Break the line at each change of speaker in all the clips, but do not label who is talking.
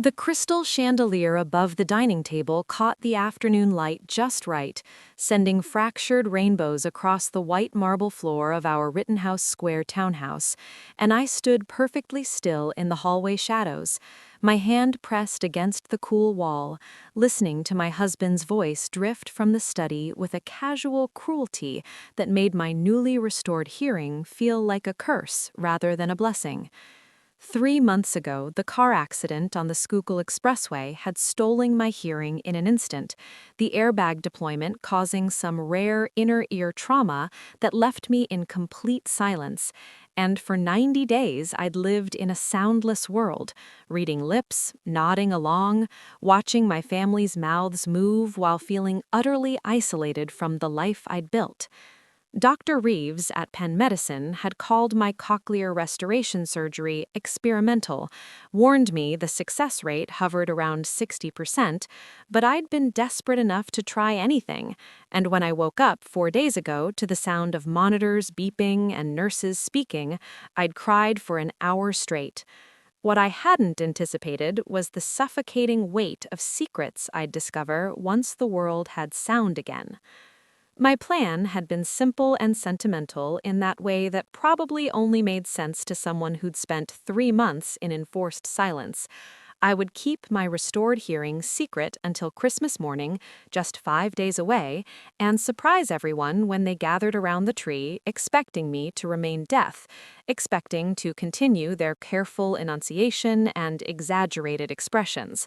The crystal chandelier above the dining table caught the afternoon light just right, sending fractured rainbows across the white marble floor of our Rittenhouse Square townhouse, and I stood perfectly still in the hallway shadows, my hand pressed against the cool wall, listening to my husband's voice drift from the study with a casual cruelty that made my newly restored hearing feel like a curse rather than a blessing. 3 months ago, the car accident on the Schuylkill Expressway had stolen my hearing in an instant, the airbag deployment causing some rare inner ear trauma that left me in complete silence. And for 90 days, I'd lived in a soundless world, reading lips, nodding along, watching my family's mouths move while feeling utterly isolated from the life I'd built. Dr. Reeves at Penn Medicine had called my cochlear restoration surgery experimental, warned me the success rate hovered around 60%, but I'd been desperate enough to try anything, and when I woke up 4 days ago to the sound of monitors beeping and nurses speaking, I'd cried for an hour straight. What I hadn't anticipated was the suffocating weight of secrets I'd discover once the world had sound again. My plan had been simple and sentimental in that way that probably only made sense to someone who'd spent 3 months in enforced silence. I would keep my restored hearing secret until Christmas morning, just 5 days away, and surprise everyone when they gathered around the tree, expecting me to remain deaf, expecting to continue their careful enunciation and exaggerated expressions.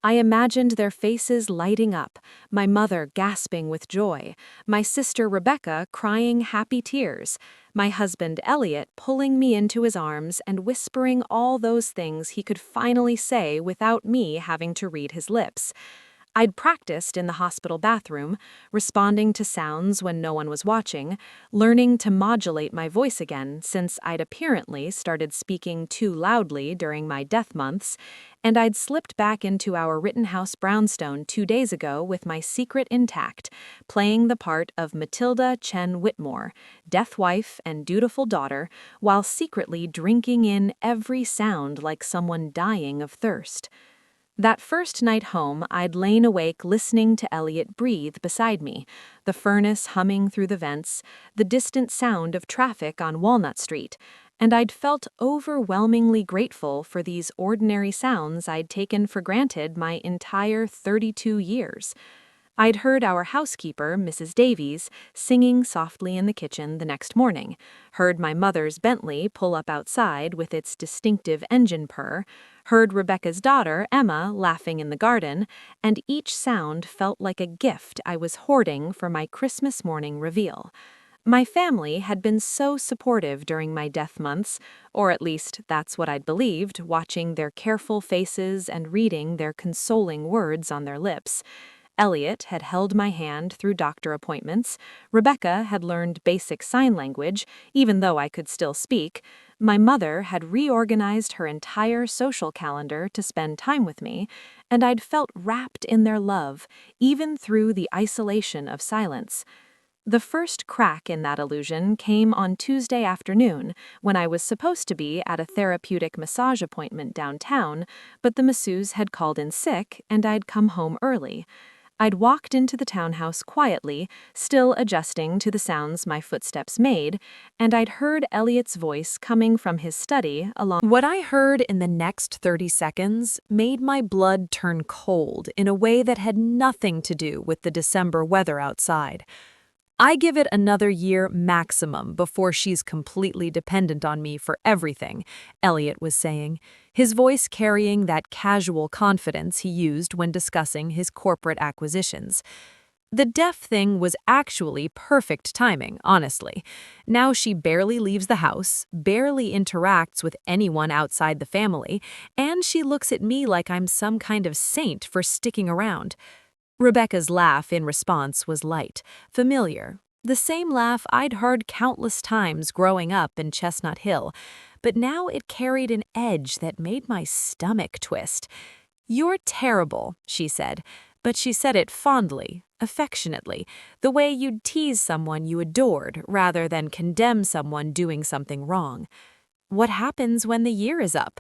I imagined their faces lighting up, my mother gasping with joy, my sister Rebecca crying happy tears, my husband Elliot pulling me into his arms and whispering all those things he could finally say without me having to read his lips. I'd practiced in the hospital bathroom, responding to sounds when no one was watching, learning to modulate my voice again since I'd apparently started speaking too loudly during my death months, and I'd slipped back into our Rittenhouse brownstone 2 days ago with my secret intact, playing the part of Matilda Chen Whitmore, death wife and dutiful daughter, while secretly drinking in every sound like someone dying of thirst. That first night home, I'd lain awake listening to Elliot breathe beside me, the furnace humming through the vents, the distant sound of traffic on Walnut Street, and I'd felt overwhelmingly grateful for these ordinary sounds I'd taken for granted my entire 32 years. I'd heard our housekeeper, Mrs. Davies, singing softly in the kitchen the next morning, heard my mother's Bentley pull up outside with its distinctive engine purr, heard Rebecca's daughter, Emma, laughing in the garden, and each sound felt like a gift I was hoarding for my Christmas morning reveal. My family had been so supportive during my death months, or at least that's what I'd believed, watching their careful faces and reading their consoling words on their lips. Elliot had held my hand through doctor appointments. Rebecca had learned basic sign language, even though I could still speak. My mother had reorganized her entire social calendar to spend time with me, and I'd felt wrapped in their love, even through the isolation of silence. The first crack in that illusion came on Tuesday afternoon, when I was supposed to be at a therapeutic massage appointment downtown, but the masseuse had called in sick and I'd come home early. I'd walked into the townhouse quietly, still adjusting to the sounds my footsteps made, and I'd heard Elliot's voice coming from his study along. What I heard in the next 30 seconds made my blood turn cold in a way that had nothing to do with the December weather outside. I give it another year maximum before she's completely dependent on me for everything, Elliot was saying, his voice carrying that casual confidence he used when discussing his corporate acquisitions. The deaf thing was actually perfect timing, honestly. Now she barely leaves the house, barely interacts with anyone outside the family, and she looks at me like I'm some kind of saint for sticking around. Rebecca's laugh in response was light, familiar, the same laugh I'd heard countless times growing up in Chestnut Hill, but now it carried an edge that made my stomach twist. "You're terrible," she said, but she said it fondly, affectionately, the way you'd tease someone you adored rather than condemn someone doing something wrong. "What happens when the year is up?"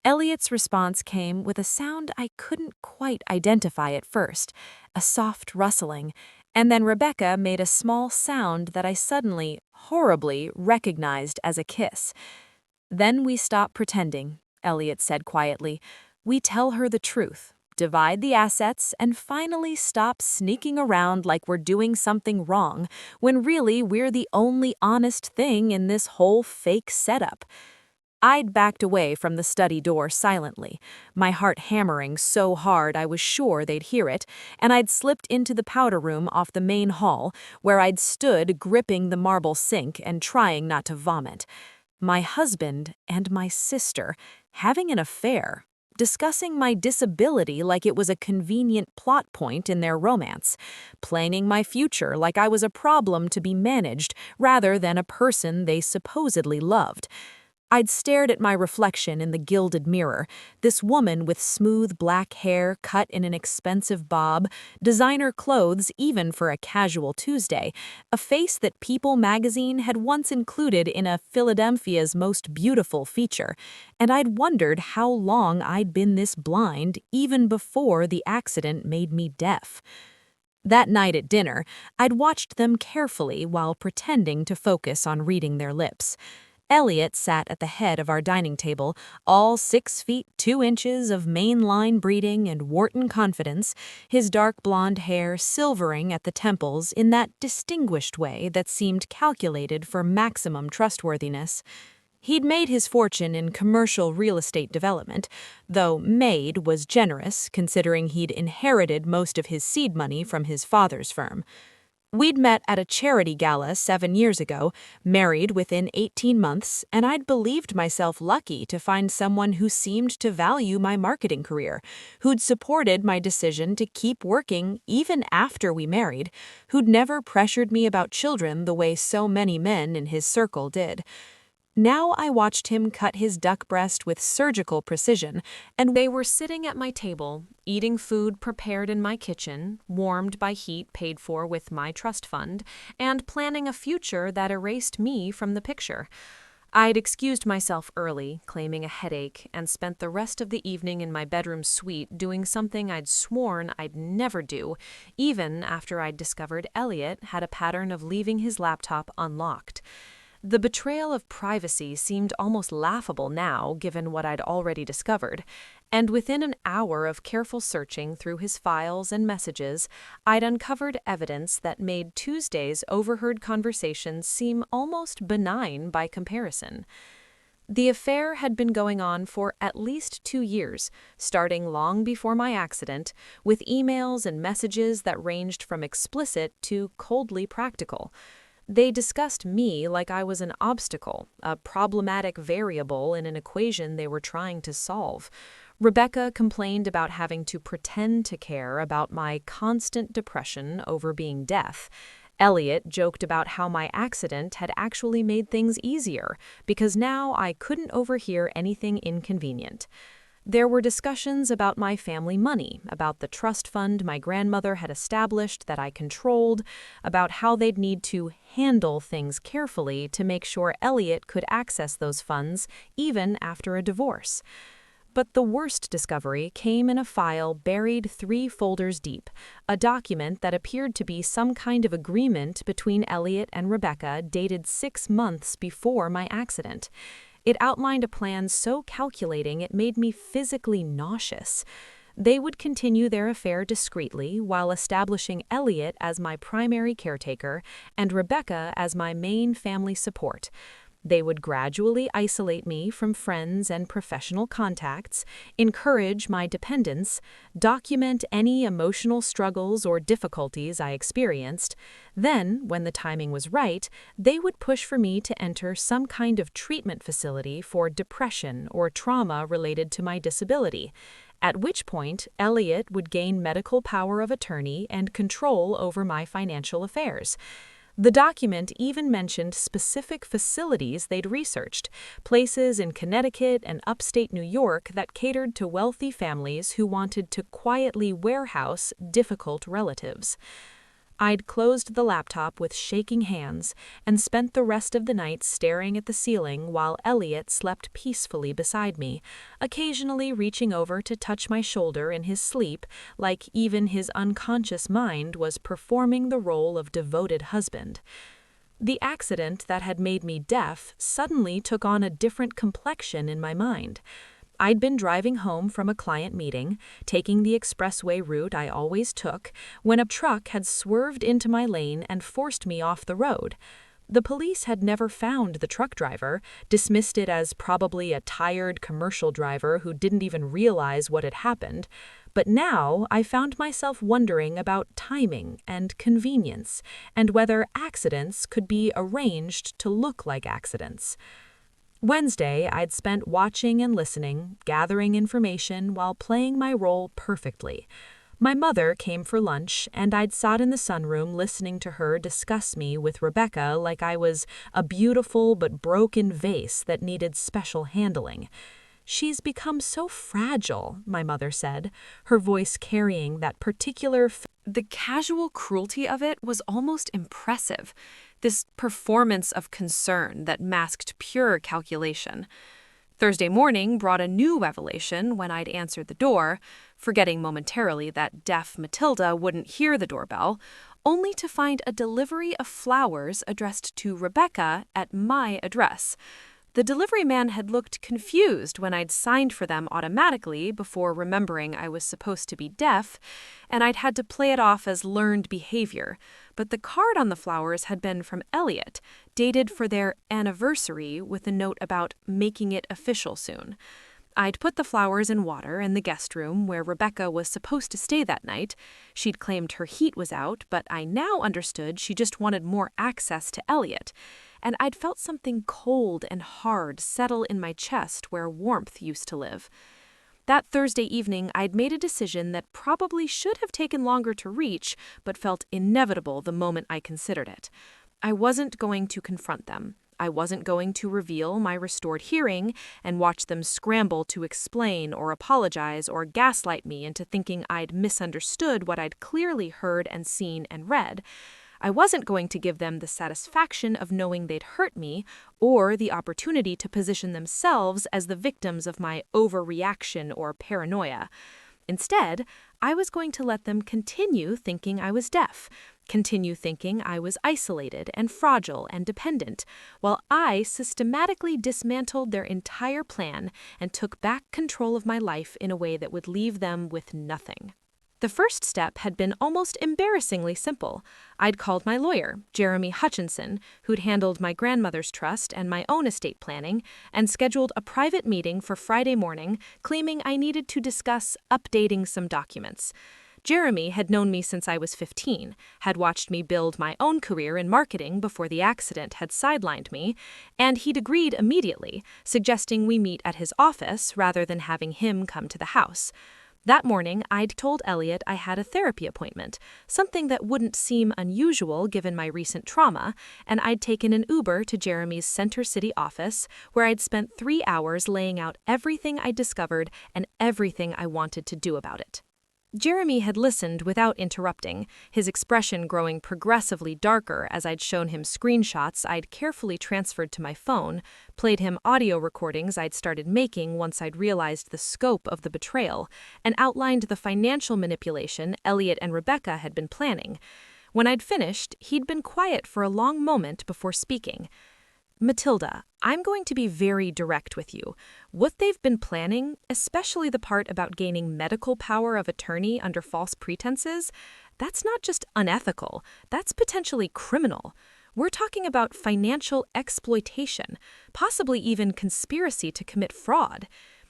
Elliot's response came with a sound I couldn't quite identify at first, a soft rustling, and then Rebecca made a small sound that I suddenly, horribly, recognized as a kiss. "Then we stop pretending," Elliot said quietly. "We tell her the truth, divide the assets, and finally stop sneaking around like we're doing something wrong, when really we're the only honest thing in this whole fake setup." I'd backed away from the study door silently, my heart hammering so hard I was sure they'd hear it, and I'd slipped into the powder room off the main hall, where I'd stood gripping the marble sink and trying not to vomit. My husband and my sister having an affair, discussing my disability like it was a convenient plot point in their romance, planning my future like I was a problem to be managed rather than a person they supposedly loved. I'd stared at my reflection in the gilded mirror, this woman with smooth black hair cut in an expensive bob, designer clothes even for a casual Tuesday, a face that People magazine had once included in a Philadelphia's most beautiful feature, and I'd wondered how long I'd been this blind even before the accident made me deaf. That night at dinner, I'd watched them carefully while pretending to focus on reading their lips. Elliot sat at the head of our dining table, all 6 feet 2 inches of mainline breeding and Wharton confidence, his dark blonde hair silvering at the temples in that distinguished way that seemed calculated for maximum trustworthiness. He'd made his fortune in commercial real estate development, though made was generous considering he'd inherited most of his seed money from his father's firm. We'd met at a charity gala 7 years ago, married within 18 months, and I'd believed myself lucky to find someone who seemed to value my marketing career, who'd supported my decision to keep working even after we married, who'd never pressured me about children the way so many men in his circle did. Now I watched him cut his duck breast with surgical precision, and they were sitting at my table, eating food prepared in my kitchen, warmed by heat paid for with my trust fund, and planning a future that erased me from the picture. I'd excused myself early, claiming a headache, and spent the rest of the evening in my bedroom suite doing something I'd sworn I'd never do, even after I'd discovered Elliot had a pattern of leaving his laptop unlocked. The betrayal of privacy seemed almost laughable now, given what I'd already discovered, and within an hour of careful searching through his files and messages, I'd uncovered evidence that made Tuesday's overheard conversations seem almost benign by comparison. The affair had been going on for at least 2 years, starting long before my accident, with emails and messages that ranged from explicit to coldly practical. They discussed me like I was an obstacle, a problematic variable in an equation they were trying to solve. Rebecca complained about having to pretend to care about my constant depression over being deaf. Elliot joked about how my accident had actually made things easier, because now I couldn't overhear anything inconvenient. There were discussions about my family money, about the trust fund my grandmother had established that I controlled, about how they'd need to handle things carefully to make sure Elliot could access those funds even after a divorce. But the worst discovery came in a file buried 3 folders deep, a document that appeared to be some kind of agreement between Elliot and Rebecca dated 6 months before my accident. It outlined a plan so calculating it made me physically nauseous. They would continue their affair discreetly while establishing Elliot as my primary caretaker and Rebecca as my main family support. They would gradually isolate me from friends and professional contacts, encourage my dependence, document any emotional struggles or difficulties I experienced. Then, when the timing was right, they would push for me to enter some kind of treatment facility for depression or trauma related to my disability, at which point Elliot would gain medical power of attorney and control over my financial affairs. The document even mentioned specific facilities they'd researched, places in Connecticut and upstate New York that catered to wealthy families who wanted to quietly warehouse difficult relatives. I'd closed the laptop with shaking hands and spent the rest of the night staring at the ceiling while Elliot slept peacefully beside me, occasionally reaching over to touch my shoulder in his sleep, like even his unconscious mind was performing the role of devoted husband. The accident that had made me deaf suddenly took on a different complexion in my mind. I'd been driving home from a client meeting, taking the expressway route I always took, when a truck had swerved into my lane and forced me off the road. The police had never found the truck driver, dismissed it as probably a tired commercial driver who didn't even realize what had happened. But now I found myself wondering about timing and convenience, and whether accidents could be arranged to look like accidents. Wednesday, I'd spent watching and listening, gathering information while playing my role perfectly. My mother came for lunch, and I'd sat in the sunroom listening to her discuss me with Rebecca like I was a beautiful but broken vase that needed special handling. "She's become so fragile," my mother said, her voice carrying that particular
The casual cruelty of it was almost impressive, this performance of concern that masked pure calculation. Thursday morning brought a new revelation when I'd answered the door, forgetting momentarily that deaf Matilda wouldn't hear the doorbell, only to find a delivery of flowers addressed to Rebecca at my address. The delivery man had looked confused when I'd signed for them automatically before remembering I was supposed to be deaf, and I'd had to play it off as learned behavior. But the card on the flowers had been from Elliot, dated for their anniversary with a note about making it official soon. I'd put the flowers in water in the guest room where Rebecca was supposed to stay that night. She'd claimed her heat was out, but I now understood she just wanted more access to Elliot. And I'd felt something cold and hard settle in my chest where warmth used to live. That Thursday evening, I'd made a decision that probably should have taken longer to reach, but felt inevitable the moment I considered it. I wasn't going to confront them. I wasn't going to reveal my restored hearing and watch them scramble to explain or apologize or gaslight me into thinking I'd misunderstood what I'd clearly heard and seen and read. I wasn't going to give them the satisfaction of knowing they'd hurt me or the opportunity to position themselves as the victims of my overreaction or paranoia. Instead, I was going to let them continue thinking I was deaf, continue thinking I was isolated and fragile and dependent, while I systematically dismantled their entire plan and took back control of my life in a way that would leave them with nothing. The first step had been almost embarrassingly simple. I'd called my lawyer, Jeremy Hutchinson, who'd handled my grandmother's trust and my own estate planning, and scheduled a private meeting for Friday morning, claiming I needed to discuss updating some documents. Jeremy had known me since I was 15, had watched me build my own career in marketing before the accident had sidelined me, and he'd agreed immediately, suggesting we meet at his office rather than having him come to the house. That morning, I'd told Elliot I had a therapy appointment, something that wouldn't seem unusual given my recent trauma, and I'd taken an Uber to Jeremy's Center City office, where I'd spent 3 hours laying out everything I'd discovered and everything I wanted to do about it. Jeremy had listened without interrupting, his expression growing progressively darker as I'd shown him screenshots I'd carefully transferred to my phone, played him audio recordings I'd started making once I'd realized the scope of the betrayal, and outlined the financial manipulation Elliot and Rebecca had been planning. When I'd finished, he'd been quiet for a long moment before speaking. "Matilda, I'm going to be very direct with you. What they've been planning, especially the part about gaining medical power of attorney under false pretenses, that's not just unethical, that's potentially criminal. We're talking about financial exploitation, possibly even conspiracy to commit fraud."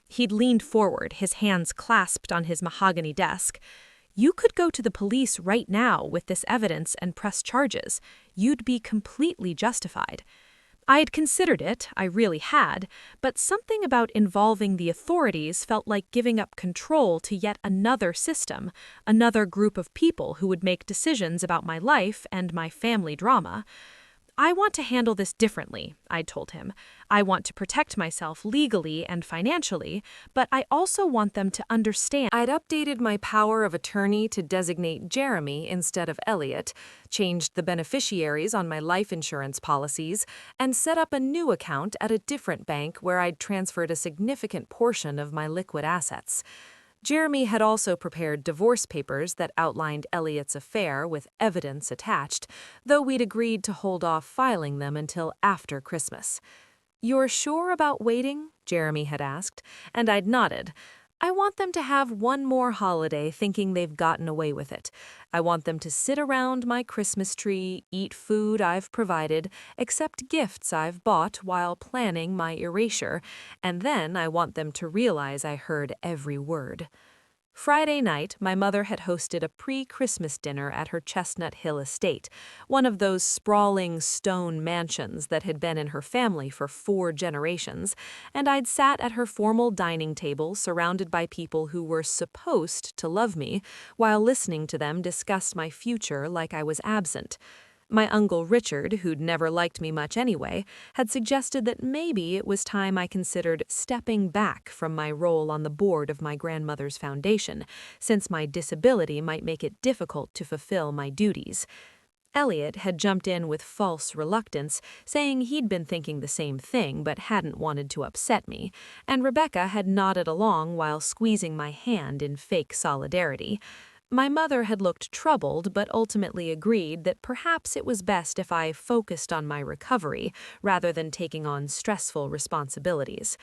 He'd leaned forward, his hands clasped on his mahogany desk. "You could go to the police right now with this evidence and press charges. You'd be completely justified." I had considered it, I really had, but something about involving the authorities felt like giving up control to yet another system, another group of people who would make decisions about my life and my family drama. I want to handle this differently, I told him. I want to protect myself legally and financially, but I also want them to understand.
I'd updated my power of attorney to designate Jeremy instead of Elliot, changed the beneficiaries on my life insurance policies, and set up a new account at a different bank where I'd transferred a significant portion of my liquid assets. Jeremy had also prepared divorce papers that outlined Elliot's affair with evidence attached, though we'd agreed to hold off filing them until after Christmas. "You're sure about waiting?" Jeremy had asked, and I'd nodded. I want them to have one more holiday thinking they've gotten away with it. I want them to sit around my Christmas tree, eat food I've provided, accept gifts I've bought while planning my erasure, and then I want them to realize I heard every word. Friday night, my mother had hosted a pre-Christmas dinner at her Chestnut Hill estate, one of those sprawling stone mansions that had been in her family for 4 generations, and I'd sat at her formal dining table surrounded by people who were supposed to love me, while listening to them discuss my future like I was absent. My uncle Richard, who'd never liked me much anyway, had suggested that maybe it was time I considered stepping back from my role on the board of my grandmother's foundation, since my disability might make it difficult to fulfill my duties. Elliot had jumped in with false reluctance, saying he'd been thinking the same thing but hadn't wanted to upset me, and Rebecca had nodded along while squeezing my hand in fake solidarity. My mother had looked troubled but ultimately agreed that perhaps it was best if I focused on my recovery rather than taking on stressful responsibilities.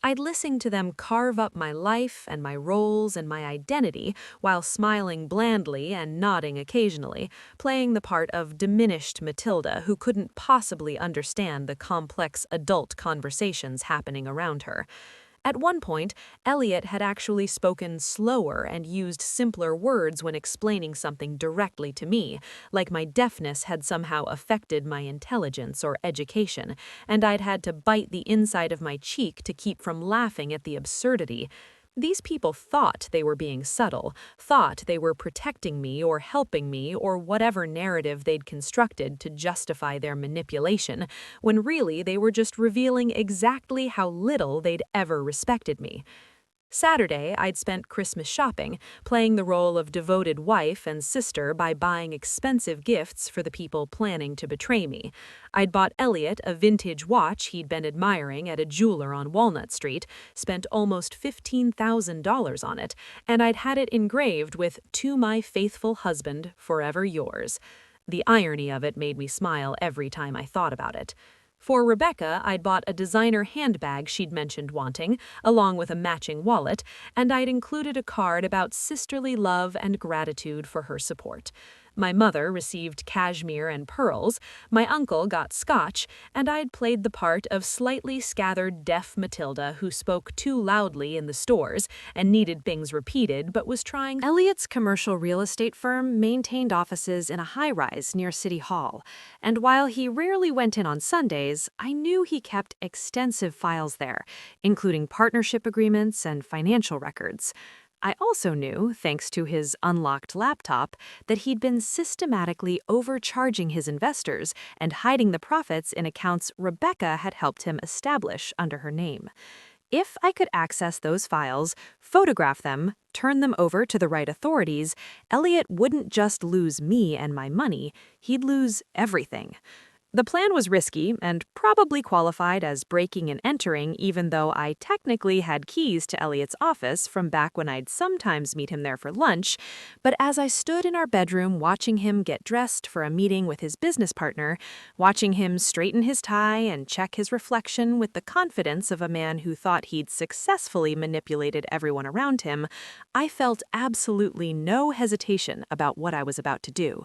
I'd listened to them carve up my life and my roles and my identity while smiling blandly and nodding occasionally, playing the part of diminished Matilda who couldn't possibly understand the complex adult conversations happening around her. At one point, Elliot had actually spoken slower and used simpler words when explaining something directly to me, like my deafness had somehow affected my intelligence or education, and I'd had to bite the inside of my cheek to keep from laughing at the absurdity. These people thought they were being subtle, thought they were protecting me or helping me or whatever narrative they'd constructed to justify their manipulation, when really they were just revealing exactly how little they'd ever respected me. Saturday, I'd spent Christmas shopping, playing the role of devoted wife and sister by buying expensive gifts for the people planning to betray me. I'd bought Elliot a vintage watch he'd been admiring at a jeweler on Walnut Street, spent almost $15,000 on it, and I'd had it engraved with "To my faithful husband, forever yours." The irony of it made me smile every time I thought about it. For Rebecca, I'd bought a designer handbag she'd mentioned wanting, along with a matching wallet, and I'd included a card about sisterly love and gratitude for her support. My mother received cashmere and pearls, my uncle got scotch, and I'd played the part of slightly scattered deaf Matilda who spoke too loudly in the stores and needed things repeated but was trying. Elliot's commercial real estate firm maintained offices in a high-rise near City Hall, and while he rarely went in on Sundays, I knew he kept extensive files there, including partnership agreements and financial records. I also knew, thanks to his unlocked laptop, that he'd been systematically overcharging his investors and hiding the profits in accounts Rebecca had helped him establish under her name. If I could access those files, photograph them, turn them over to the right authorities, Elliot wouldn't just lose me and my money, he'd lose everything. The plan was risky and probably qualified as breaking and entering, even though I technically had keys to Elliot's office from back when I'd sometimes meet him there for lunch, but as I stood in our bedroom watching him get dressed for a meeting with his business partner, watching him straighten his tie and check his reflection with the confidence of a man who thought he'd successfully manipulated everyone around him, I felt absolutely no hesitation about what I was about to do.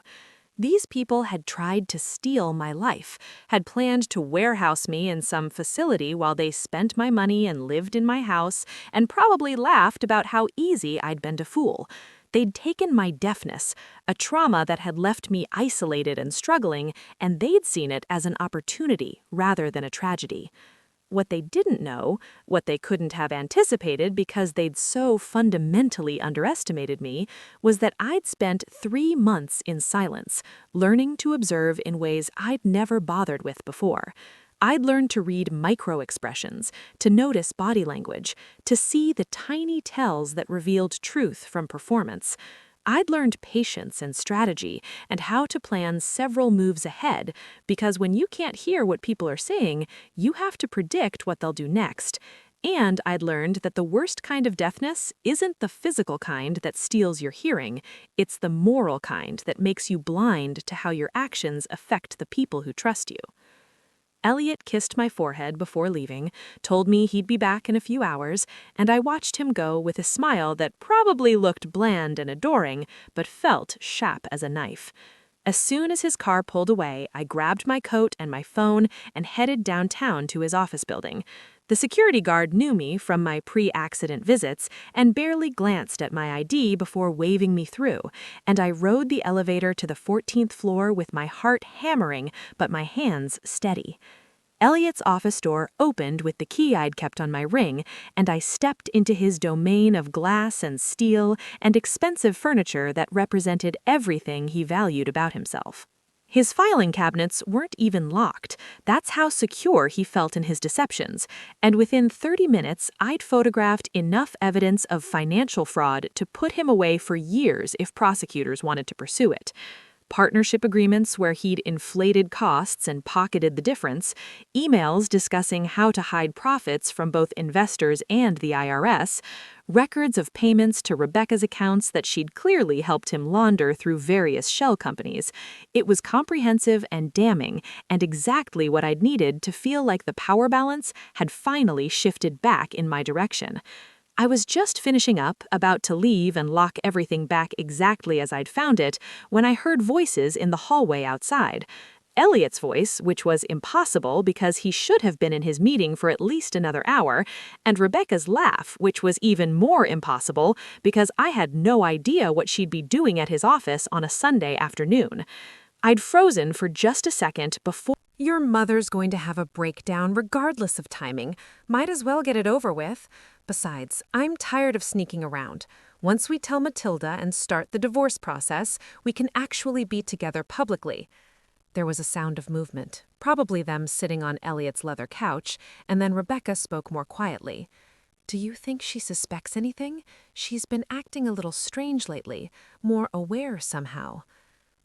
These people had tried to steal my life, had planned to warehouse me in some facility while they spent my money and lived in my house, and probably laughed about how easy I'd been to fool. They'd taken my deafness, a trauma that had left me isolated and struggling, and they'd seen it as an opportunity rather than a tragedy. What they didn't know, what they couldn't have anticipated because they'd so fundamentally underestimated me, was that I'd spent 3 months in silence, learning to observe in ways I'd never bothered with before. I'd learned to read micro-expressions, to notice body language, to see the tiny tells that revealed truth from performance. I'd learned patience and strategy and how to plan several moves ahead, because when you can't hear what people are saying, you have to predict what they'll do next. And I'd learned that the worst kind of deafness isn't the physical kind that steals your hearing, it's the moral kind that makes you blind to how your actions affect the people who trust you. Elliot kissed my forehead before leaving, told me he'd be back in a few hours, and I watched him go with a smile that probably looked bland and adoring, but felt sharp as a knife. As soon as his car pulled away, I grabbed my coat and my phone and headed downtown to his office building. The security guard knew me from my pre-accident visits and barely glanced at my ID before waving me through, and I rode the elevator to the 14th floor with my heart hammering but my hands steady. Elliot's office door opened with the key I'd kept on my ring, and I stepped into his domain of glass and steel and expensive furniture that represented everything he valued about himself. His filing cabinets weren't even locked. That's how secure he felt in his deceptions. And within 30 minutes, I'd photographed enough evidence of financial fraud to put him away for years if prosecutors wanted to pursue it. Partnership agreements where he'd inflated costs and pocketed the difference, emails discussing how to hide profits from both investors and the IRS, records of payments to Rebecca's accounts that she'd clearly helped him launder through various shell companies. It was comprehensive and damning, and exactly what I'd needed to feel like the power balance had finally shifted back in my direction. I was just finishing up, about to leave and lock everything back exactly as I'd found it, when I heard voices in the hallway outside. Elliot's voice, which was impossible because he should have been in his meeting for at least another hour, and Rebecca's laugh, which was even more impossible because I had no idea what she'd be doing at his office on a Sunday afternoon. I'd frozen for just a second before.
Your mother's going to have a breakdown regardless of timing. Might as well get it over with. Besides, I'm tired of sneaking around. Once we tell Matilda and start the divorce process, we can actually be together publicly. There was a sound of movement, probably them sitting on Elliot's leather couch, and then Rebecca spoke more quietly. Do you think she suspects anything? She's been acting a little strange lately, more aware somehow.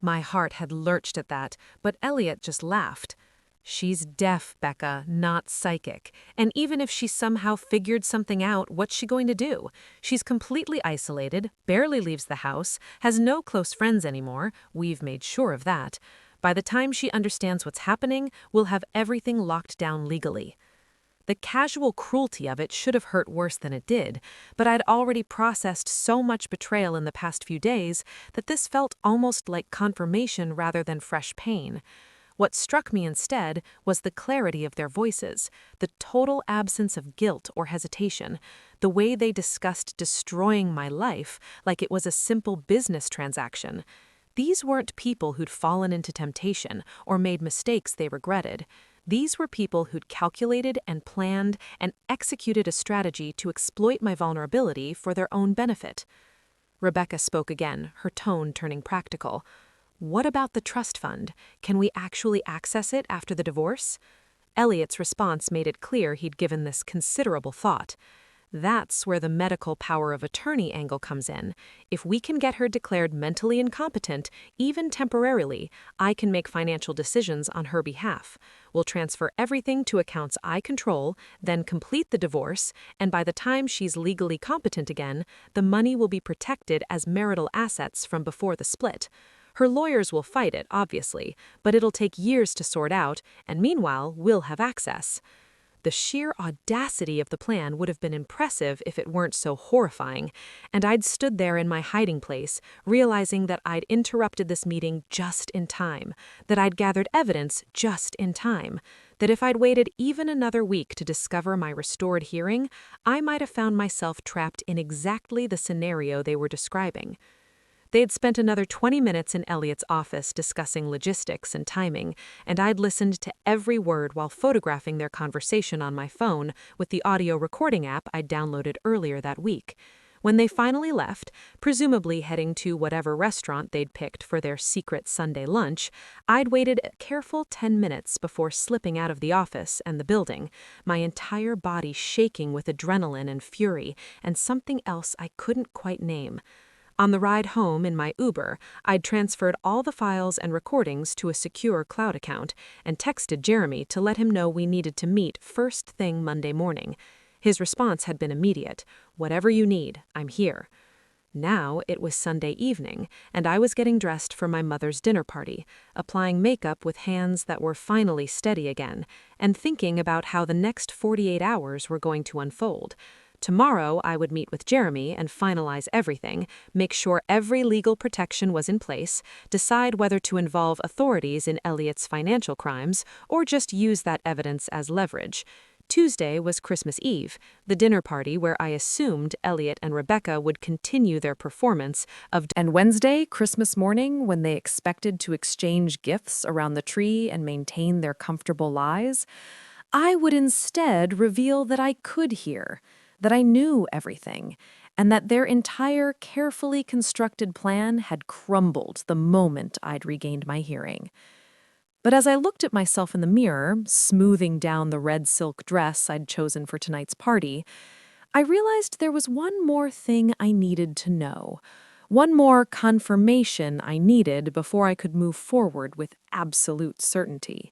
My heart had lurched at that, but Elliot just laughed. She's deaf, Becca, not psychic. And even if she somehow figured something out, what's she going to do? She's completely isolated, barely leaves the house, has no close friends anymore. We've made sure of that. By the time she understands what's happening, we'll have everything locked down legally. The casual cruelty of it should have hurt worse than it did, but I'd already processed so much betrayal in the past few days that this felt almost like confirmation rather than fresh pain. What struck me instead was the clarity of their voices, the total absence of guilt or hesitation, the way they discussed destroying my life like it was a simple business transaction. These weren't people who'd fallen into temptation or made mistakes they regretted. These were people who'd calculated and planned and executed a strategy to exploit my vulnerability for their own benefit. Rebecca spoke again, her tone turning practical. What about the trust fund? Can we actually access it after the divorce? Elliot's response made it clear he'd given this considerable thought. That's where the medical power of attorney angle comes in. If we can get her declared mentally incompetent, even temporarily, I can make financial decisions on her behalf. We'll transfer everything to accounts I control, then complete the divorce, and by the time she's legally competent again, the money will be protected as marital assets from before the split. Her lawyers will fight it, obviously, but it'll take years to sort out, and meanwhile, we'll have access. The sheer audacity of the plan would have been impressive if it weren't so horrifying, and I'd stood there in my hiding place, realizing that I'd interrupted this meeting just in time, that I'd gathered evidence just in time, that if I'd waited even another week to discover my restored hearing, I might have found myself trapped in exactly the scenario they were describing.
They had spent another 20 minutes in Elliot's office discussing logistics and timing, and I'd listened to every word while photographing their conversation on my phone with the audio recording app I'd downloaded earlier that week. When they finally left, presumably heading to whatever restaurant they'd picked for their secret Sunday lunch, I'd waited a careful 10 minutes before slipping out of the office and the building, my entire body shaking with adrenaline and fury, and something else I couldn't quite name. On the ride home in my Uber, I'd transferred all the files and recordings to a secure cloud account and texted Jeremy to let him know we needed to meet first thing Monday morning. His response had been immediate. "Whatever you need, I'm here." Now it was Sunday evening, and I was getting dressed for my mother's dinner party, applying makeup with hands that were finally steady again, and thinking about how the next 48 hours were going to unfold. Tomorrow, I would meet with Jeremy and finalize everything, make sure every legal protection was in place, decide whether to involve authorities in Elliot's financial crimes, or just use that evidence as leverage. Tuesday was Christmas Eve, the dinner party where I assumed Elliot and Rebecca would continue their performance of, and Wednesday, Christmas morning, when they expected to exchange gifts around the tree and maintain their comfortable lies, I would instead reveal that I could hear, that I knew everything, and that their entire carefully constructed plan had crumbled the moment I'd regained my hearing. But as I looked at myself in the mirror, smoothing down the red silk dress I'd chosen for tonight's party, I realized there was one more thing I needed to know, one more confirmation I needed before I could move forward with absolute certainty.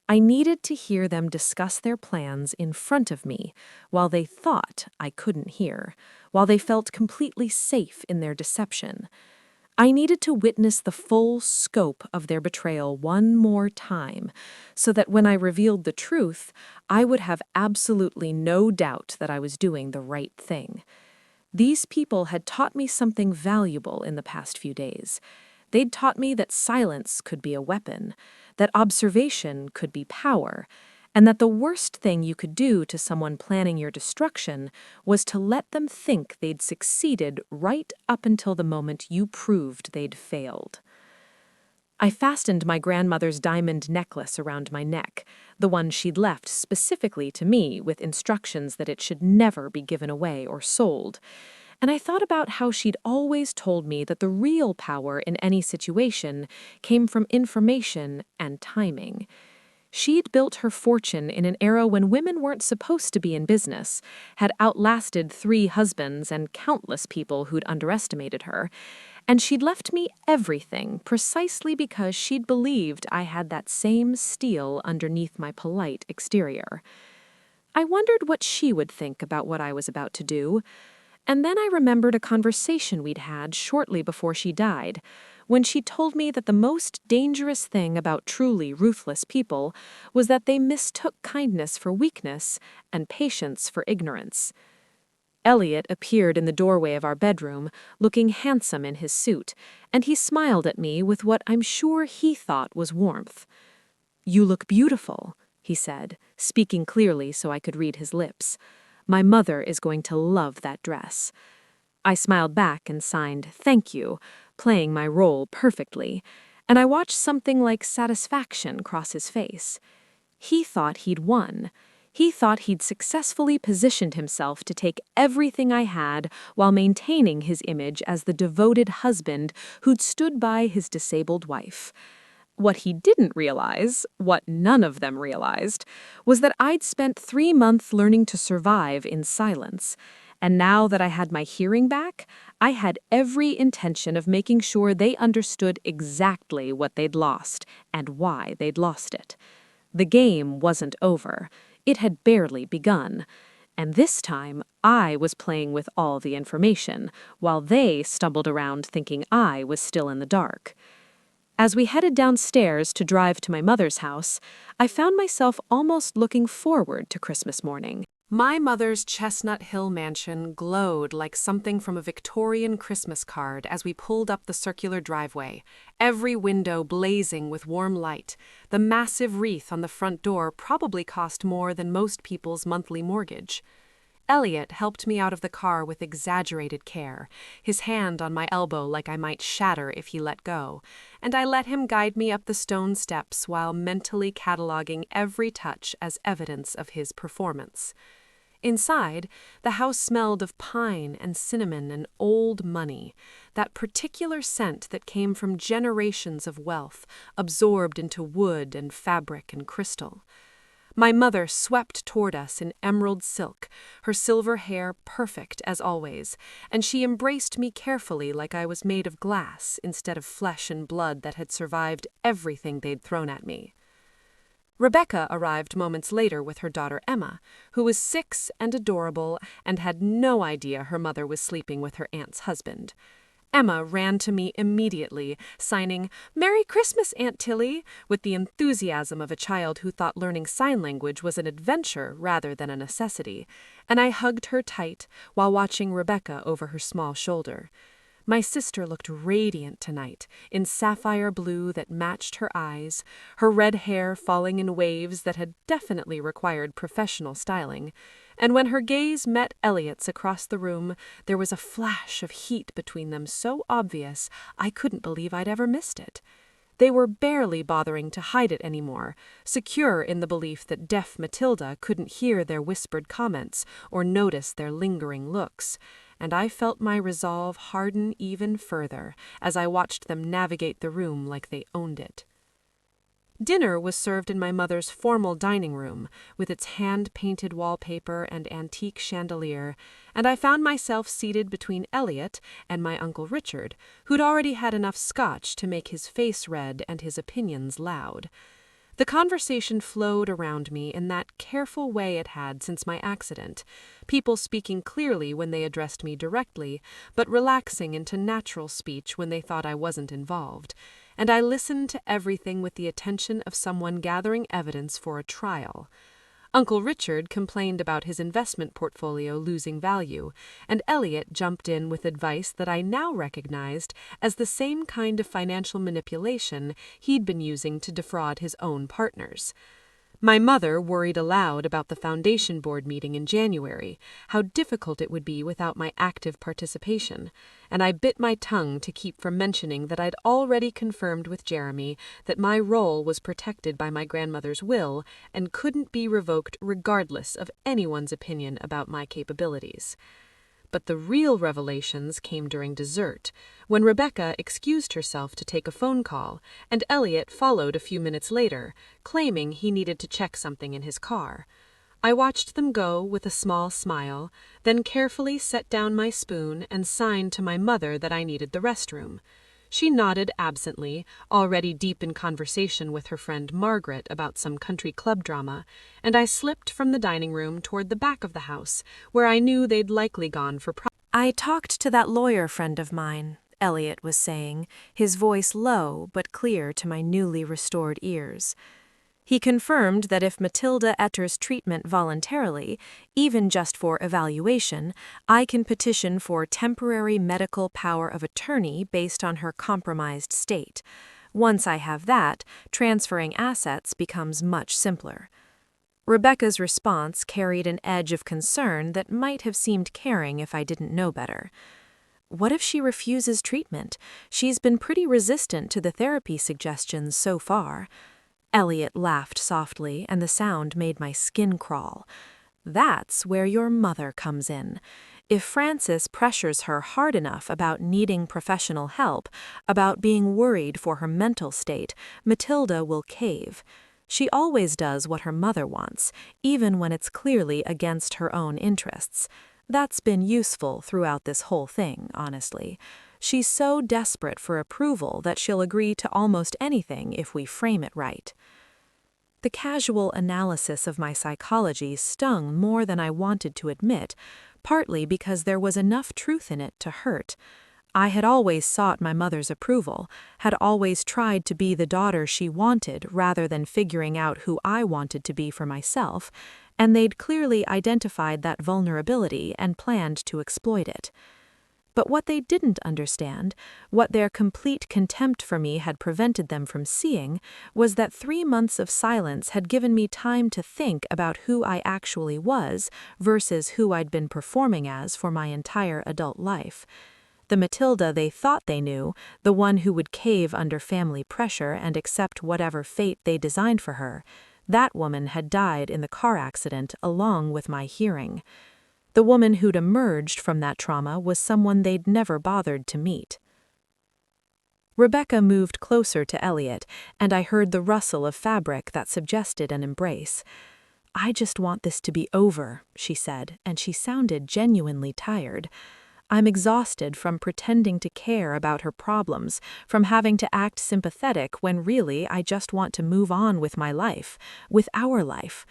I needed to hear them discuss their plans in front of me while they thought I couldn't hear, while they felt completely safe in their deception. I needed to witness the full scope of their betrayal one more time, so that when I revealed the truth, I would have absolutely no doubt that I was doing the right thing. These people had taught me something valuable in the past few days. They'd taught me that silence could be a weapon, that observation could be power, and that the worst thing you could do to someone planning your destruction was to let them think they'd succeeded right up until the moment you proved they'd failed. I fastened my grandmother's diamond necklace around my neck, the one she'd left specifically to me with instructions that it should never be given away or sold. And I thought about how she'd always told me that the real power in any situation came from information and timing. She'd built her fortune in an era when women weren't supposed to be in business, had outlasted 3 husbands and countless people who'd underestimated her, and she'd left me everything precisely because she'd believed I had that same steel underneath my polite exterior. I wondered what she would think about what I was about to do, and then I remembered a conversation we'd had shortly before she died, when she told me that the most dangerous thing about truly ruthless people was that they mistook kindness for weakness and patience for ignorance. Elliot appeared in the doorway of our bedroom, looking handsome in his suit, and he smiled at me with what I'm sure he thought was warmth. "You look beautiful," he said, speaking clearly so I could read his lips. "My mother is going to love that dress." I smiled back and signed, "Thank you," playing my role perfectly, and I watched something like satisfaction cross his face. He thought he'd won. He thought he'd successfully positioned himself to take everything I had while maintaining his image as the devoted husband who'd stood by his disabled wife. What he didn't realize, what none of them realized, was that I'd spent 3 months learning to survive in silence. And now that I had my hearing back, I had every intention of making sure they understood exactly what they'd lost and why they'd lost it. The game wasn't over. It had barely begun. And this time, I was playing with all the information, while they stumbled around thinking I was still in the dark. As we headed downstairs to drive to my mother's house, I found myself almost looking forward to Christmas morning. My mother's Chestnut Hill mansion glowed like something from a Victorian Christmas card as we pulled up the circular driveway, every window blazing with warm light. The massive wreath on the front door probably cost more than most people's monthly mortgage. Elliot helped me out of the car with exaggerated care, his hand on my elbow like I might shatter if he let go, and I let him guide me up the stone steps while mentally cataloging every touch as evidence of his performance. Inside, the house smelled of pine and cinnamon and old money, that particular scent that came from generations of wealth, absorbed into wood and fabric and crystal. My mother swept toward us in emerald silk, her silver hair perfect as always, and she embraced me carefully like I was made of glass instead of flesh and blood that had survived everything they'd thrown at me. Rebecca arrived moments later with her daughter Emma, who was 6 and adorable and had no idea her mother was sleeping with her aunt's husband. Emma ran to me immediately, signing, "Merry Christmas, Aunt Tilly," with the enthusiasm of a child who thought learning sign language was an adventure rather than a necessity, and I hugged her tight while watching Rebecca over her small shoulder. My sister looked radiant tonight, in sapphire blue that matched her eyes, her red hair falling in waves that had definitely required professional styling. And when her gaze met Elliot's across the room, there was a flash of heat between them so obvious I couldn't believe I'd ever missed it. They were barely bothering to hide it anymore, secure in the belief that deaf Matilda couldn't hear their whispered comments or notice their lingering looks, and I felt my resolve harden even further as I watched them navigate the room like they owned it. Dinner was served in my mother's formal dining room, with its hand-painted wallpaper and antique chandelier, and I found myself seated between Elliot and my Uncle Richard, who'd already had enough scotch to make his face red and his opinions loud. The conversation flowed around me in that careful way it had since my accident, people speaking clearly when they addressed me directly, but relaxing into natural speech when they thought I wasn't involved, and I listened to everything with the attention of someone gathering evidence for a trial. Uncle Richard complained about his investment portfolio losing value, and Elliot jumped in with advice that I now recognized as the same kind of financial manipulation he'd been using to defraud his own partners. My mother worried aloud about the foundation board meeting in January, how difficult it would be without my active participation, and I bit my tongue to keep from mentioning that I'd already confirmed with Jeremy that my role was protected by my grandmother's will and couldn't be revoked regardless of anyone's opinion about my capabilities. But the real revelations came during dessert, when Rebecca excused herself to take a phone call, and Elliot followed a few minutes later, claiming he needed to check something in his car. I watched them go with a small smile, then carefully set down my spoon and signed to my mother that I needed the restroom. She nodded absently, already deep in conversation with her friend Margaret about some country club drama, and I slipped from the dining room toward the back of the house, where I knew they'd likely gone for
"I talked to that lawyer friend of mine," Elliot was saying, his voice low but clear to my newly restored ears. He confirmed that if Matilda enters treatment voluntarily, even just for evaluation, I can petition for temporary medical power of attorney based on her compromised state. Once I have that, transferring assets becomes much simpler. Rebecca's response carried an edge of concern that might have seemed caring if I didn't know better. What if she refuses treatment? She's been pretty resistant to the therapy suggestions so far. Elliot laughed softly, and the sound made my skin crawl. That's where your mother comes in. If Frances pressures her hard enough about needing professional help, about being worried for her mental state, Matilda will cave. She always does what her mother wants, even when it's clearly against her own interests. That's been useful throughout this whole thing, honestly. She's so desperate for approval that she'll agree to almost anything if we frame it right. The casual analysis of my psychology stung more than I wanted to admit, partly because there was enough truth in it to hurt. I had always sought my mother's approval, had always tried to be the daughter she wanted rather than figuring out who I wanted to be for myself, and they'd clearly identified that vulnerability and planned to exploit it. But what they didn't understand, what their complete contempt for me had prevented them from seeing, was that 3 months of silence had given me time to think about who I actually was versus who I'd been performing as for my entire adult life. The Matilda they thought they knew, the one who would cave under family pressure and accept whatever fate they designed for her, that woman had died in the car accident along with my hearing. The woman who'd emerged from that trauma was someone they'd never bothered to meet. Rebecca moved closer to Elliot, and I heard the rustle of fabric that suggested an embrace. "I just want this to be over," she said, and she sounded genuinely tired. "I'm exhausted from pretending to care about her problems, from having to act sympathetic when really I just want to move on with my life, with our life."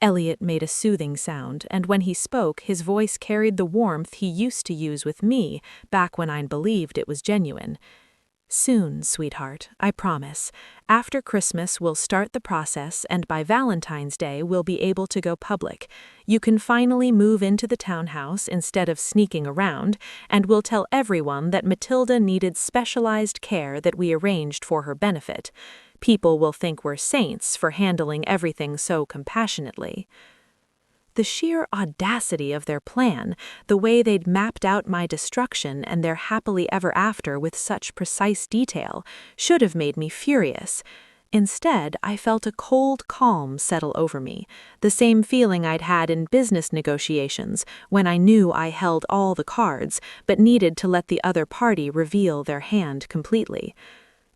Elliot made a soothing sound, and when he spoke, his voice carried the warmth he used to use with me back when I believed it was genuine. "Soon, sweetheart, I promise. After Christmas, we'll start the process, and by Valentine's Day, we'll be able to go public. You can finally move into the townhouse instead of sneaking around, and we'll tell everyone that Matilda needed specialized care that we arranged for her benefit. People will think we're saints for handling everything so compassionately." The sheer audacity of their plan, the way they'd mapped out my destruction and their happily ever after with such precise detail, should have made me furious. Instead, I felt a cold calm settle over me, the same feeling I'd had in business negotiations when I knew I held all the cards but needed to let the other party reveal their hand completely.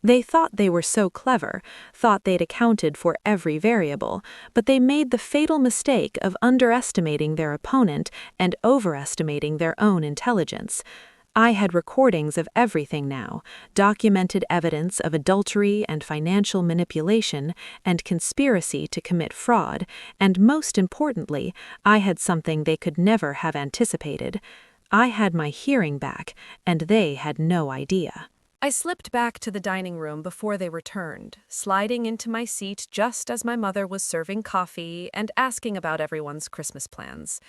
They thought they were so clever, thought they'd accounted for every variable, but they made the fatal mistake of underestimating their opponent and overestimating their own intelligence. I had recordings of everything now, documented evidence of adultery and financial manipulation and conspiracy to commit fraud, and most importantly, I had something they could never have anticipated. I had my hearing back, and they had no idea. I slipped back to the dining room before they returned, sliding into my seat just as my mother was serving coffee and asking about everyone's Christmas plans.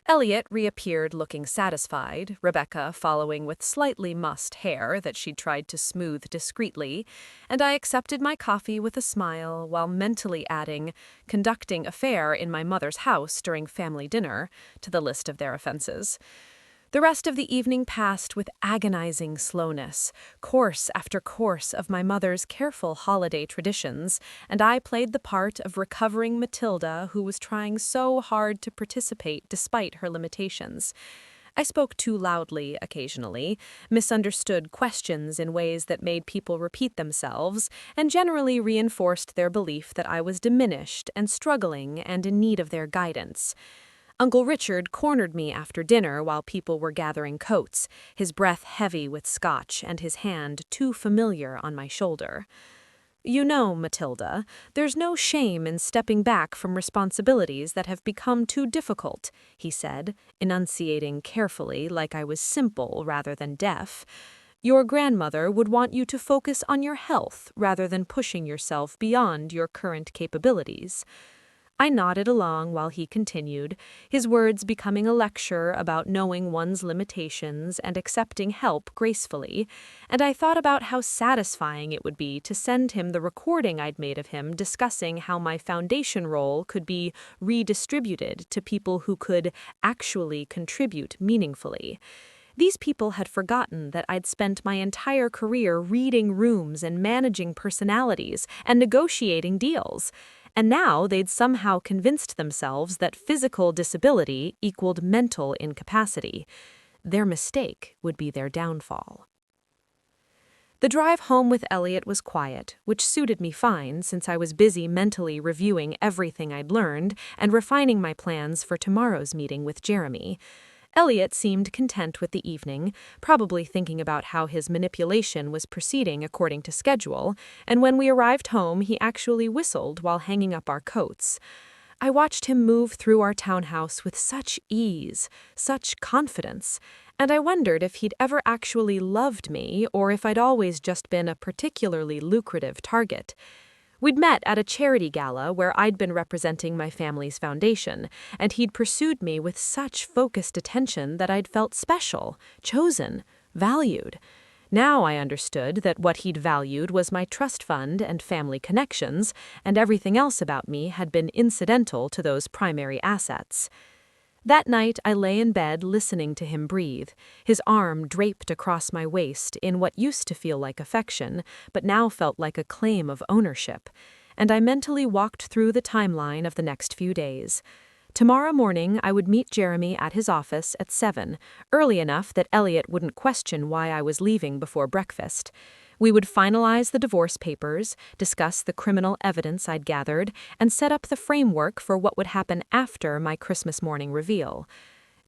Elliot reappeared looking satisfied, Rebecca following with slightly mussed hair that she'd tried to smooth discreetly, and I accepted my coffee with a smile while mentally adding "conducting affair in my mother's house during family dinner" to the list of their offenses. The rest of the evening passed with agonizing slowness, course after course of my mother's careful holiday traditions, and I played the part of recovering Matilda who was trying so hard to participate despite her limitations. I spoke too loudly occasionally, misunderstood questions in ways that made people repeat themselves, and generally reinforced their belief that I was diminished and struggling and in need of their guidance. Uncle Richard cornered me after dinner while people were gathering coats, his breath heavy with scotch and his hand too familiar on my shoulder. "You know, Matilda, there's no shame in stepping back from responsibilities that have become too difficult," he said, enunciating carefully like I was simple rather than deaf. "Your grandmother would want you to focus on your health rather than pushing yourself beyond your current capabilities." I nodded along while he continued, his words becoming a lecture about knowing one's limitations and accepting help gracefully, and I thought about how satisfying it would be to send him the recording I'd made of him discussing how my foundation role could be redistributed to people who could actually contribute meaningfully. These people had forgotten that I'd spent my entire career reading rooms and managing personalities and negotiating deals. And now they'd somehow convinced themselves that physical disability equaled mental incapacity. Their mistake would be their downfall. The drive home with Elliot was quiet, which suited me fine since I was busy mentally reviewing everything I'd learned and refining my plans for tomorrow's meeting with Jeremy. Elliot seemed content with the evening, probably thinking about how his manipulation was proceeding according to schedule, and when we arrived home he actually whistled while hanging up our coats. I watched him move through our townhouse with such ease, such confidence, and I wondered if he'd ever actually loved me or if I'd always just been a particularly lucrative target.
We'd met at a charity gala where I'd been representing my family's foundation, and he'd pursued me with such focused attention that I'd felt special, chosen, valued. Now I understood that what he'd valued was my trust fund and family connections, and everything else about me had been incidental to those primary assets. That night I lay in bed listening to him breathe, his arm draped across my waist in what used to feel like affection, but now felt like a claim of ownership, and I mentally walked through the timeline of the next few days. Tomorrow morning I would meet Jeremy at his office at 7, early enough that Elliot wouldn't question why I was leaving before breakfast. We would finalize the divorce papers, discuss the criminal evidence I'd gathered, and set up the framework for what would happen after my Christmas morning reveal.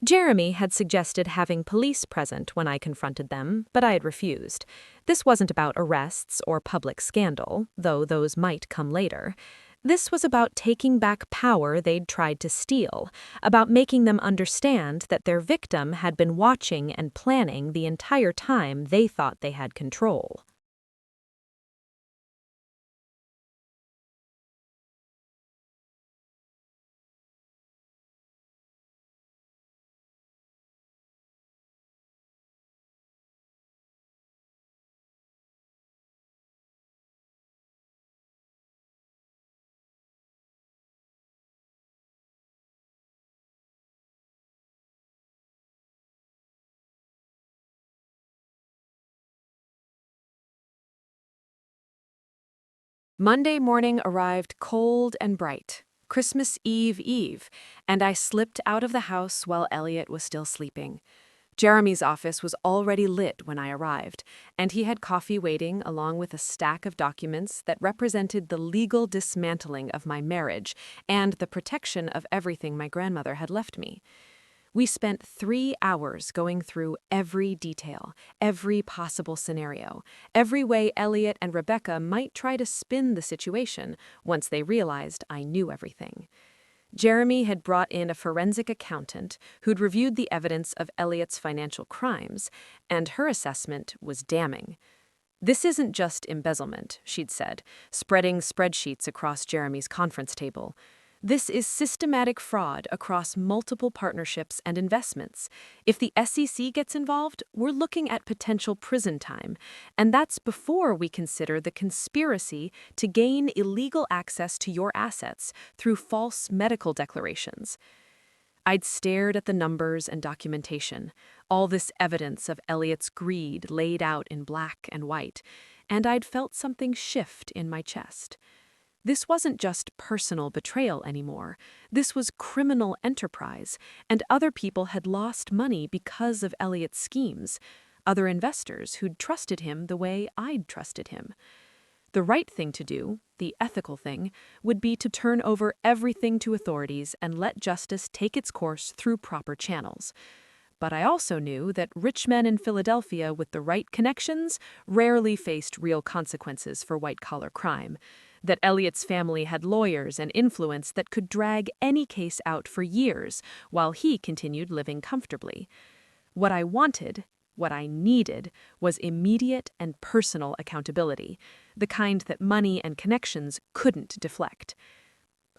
Jeremy had suggested having police present when I confronted them, but I had refused. This wasn't about arrests or public scandal, though those might come later. This was about taking back power they'd tried to steal, about making them understand that their victim had been watching and planning the entire time they thought they had control. Monday morning arrived cold and bright, Christmas Eve, and I slipped out of the house while Elliot was still sleeping. Jeremy's office was already lit when I arrived, and he had coffee waiting along with a stack of documents that represented the legal dismantling of my marriage and the protection of everything my grandmother had left me. We spent 3 hours going through every detail, every possible scenario, every way Elliot and Rebecca might try to spin the situation once they realized I knew everything. Jeremy had brought in a forensic accountant who'd reviewed the evidence of Elliot's financial crimes, and her assessment was damning. "This isn't just embezzlement," she'd said, spreading spreadsheets across Jeremy's conference table. "This is systematic fraud across multiple partnerships and investments. If the SEC gets involved, we're looking at potential prison time, and that's before we consider the conspiracy to gain illegal access to your assets through false medical declarations." I'd stared at the numbers and documentation, all this evidence of Elliot's greed laid out in black and white, and I'd felt something shift in my chest. This wasn't just personal betrayal anymore. This was criminal enterprise, and other people had lost money because of Elliot's schemes, other investors who'd trusted him the way I'd trusted him. The right thing to do, the ethical thing, would be to turn over everything to authorities and let justice take its course through proper channels. But I also knew that rich men in Philadelphia with the right connections rarely faced real consequences for white-collar crime, that Elliot's family had lawyers and influence that could drag any case out for years while he continued living comfortably. What I wanted, what I needed, was immediate and personal accountability, the kind that money and connections couldn't deflect.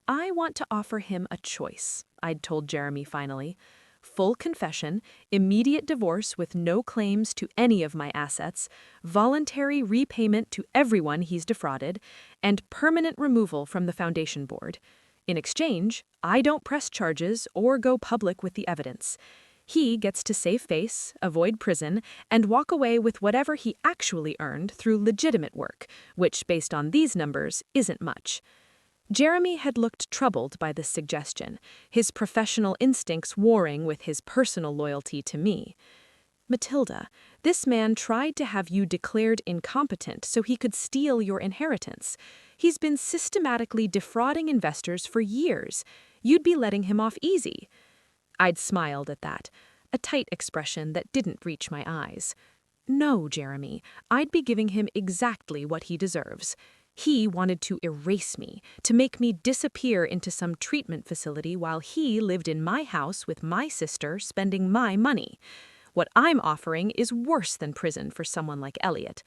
"I want to offer him a choice," I'd told Jeremy finally. "Full confession, immediate divorce with no claims to any of my assets, voluntary repayment to everyone he's defrauded, and permanent removal from the foundation board. In exchange, I don't press charges or go public with the evidence. He gets to save face, avoid prison, and walk away with whatever he actually earned through legitimate work, which, based on these numbers, isn't much." Jeremy had looked troubled by this suggestion, his professional instincts warring with his personal loyalty to me. "Matilda, this man tried to have you declared incompetent so he could steal your inheritance. He's been systematically defrauding investors for years. You'd be letting him off easy." I'd smiled at that, a tight expression that didn't reach my eyes. "No, Jeremy, I'd be giving him exactly what he deserves. He wanted to erase me, to make me disappear into some treatment facility while he lived in my house with my sister spending my money. What I'm offering is worse than prison for someone like Elliot.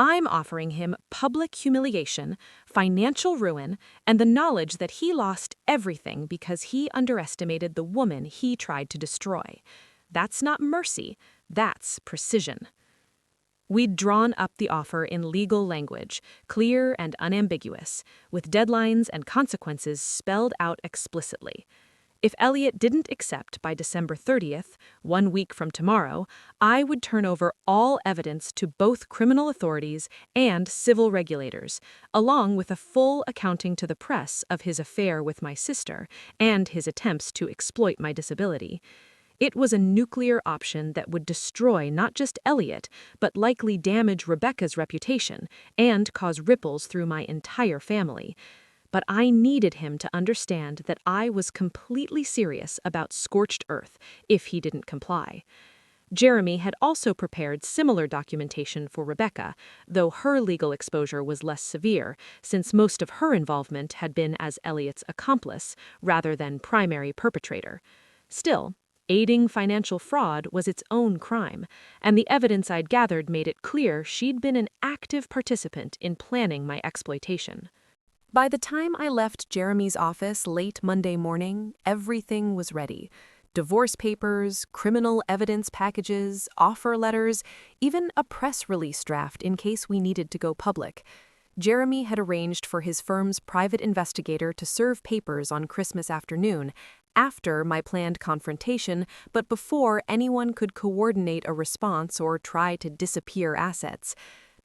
I'm offering him public humiliation, financial ruin, and the knowledge that he lost everything because he underestimated the woman he tried to destroy. That's not mercy, that's precision. We'd drawn up the offer in legal language, clear and unambiguous, with deadlines and consequences spelled out explicitly. If Elliot didn't accept by December 30th, 1 week from tomorrow, I would turn over all evidence to both criminal authorities and civil regulators, along with a full accounting to the press of his affair with my sister and his attempts to exploit my disability. It was a nuclear option that would destroy not just Elliot, but likely damage Rebecca's reputation and cause ripples through my entire family. But I needed him to understand that I was completely serious about scorched earth if he didn't comply. Jeremy had also prepared similar documentation for Rebecca, though her legal exposure was less severe, since most of her involvement had been as Elliot's accomplice rather than primary perpetrator. Still, aiding financial fraud was its own crime, and the evidence I'd gathered made it clear she'd been an active participant in planning my exploitation. By the time I left Jeremy's office late Monday morning, everything was ready. Divorce papers, criminal evidence packages, offer letters, even a press release draft in case we needed to go public. Jeremy had arranged for his firm's private investigator to serve papers on Christmas afternoon, after my planned confrontation, but before anyone could coordinate a response or try to disappear assets.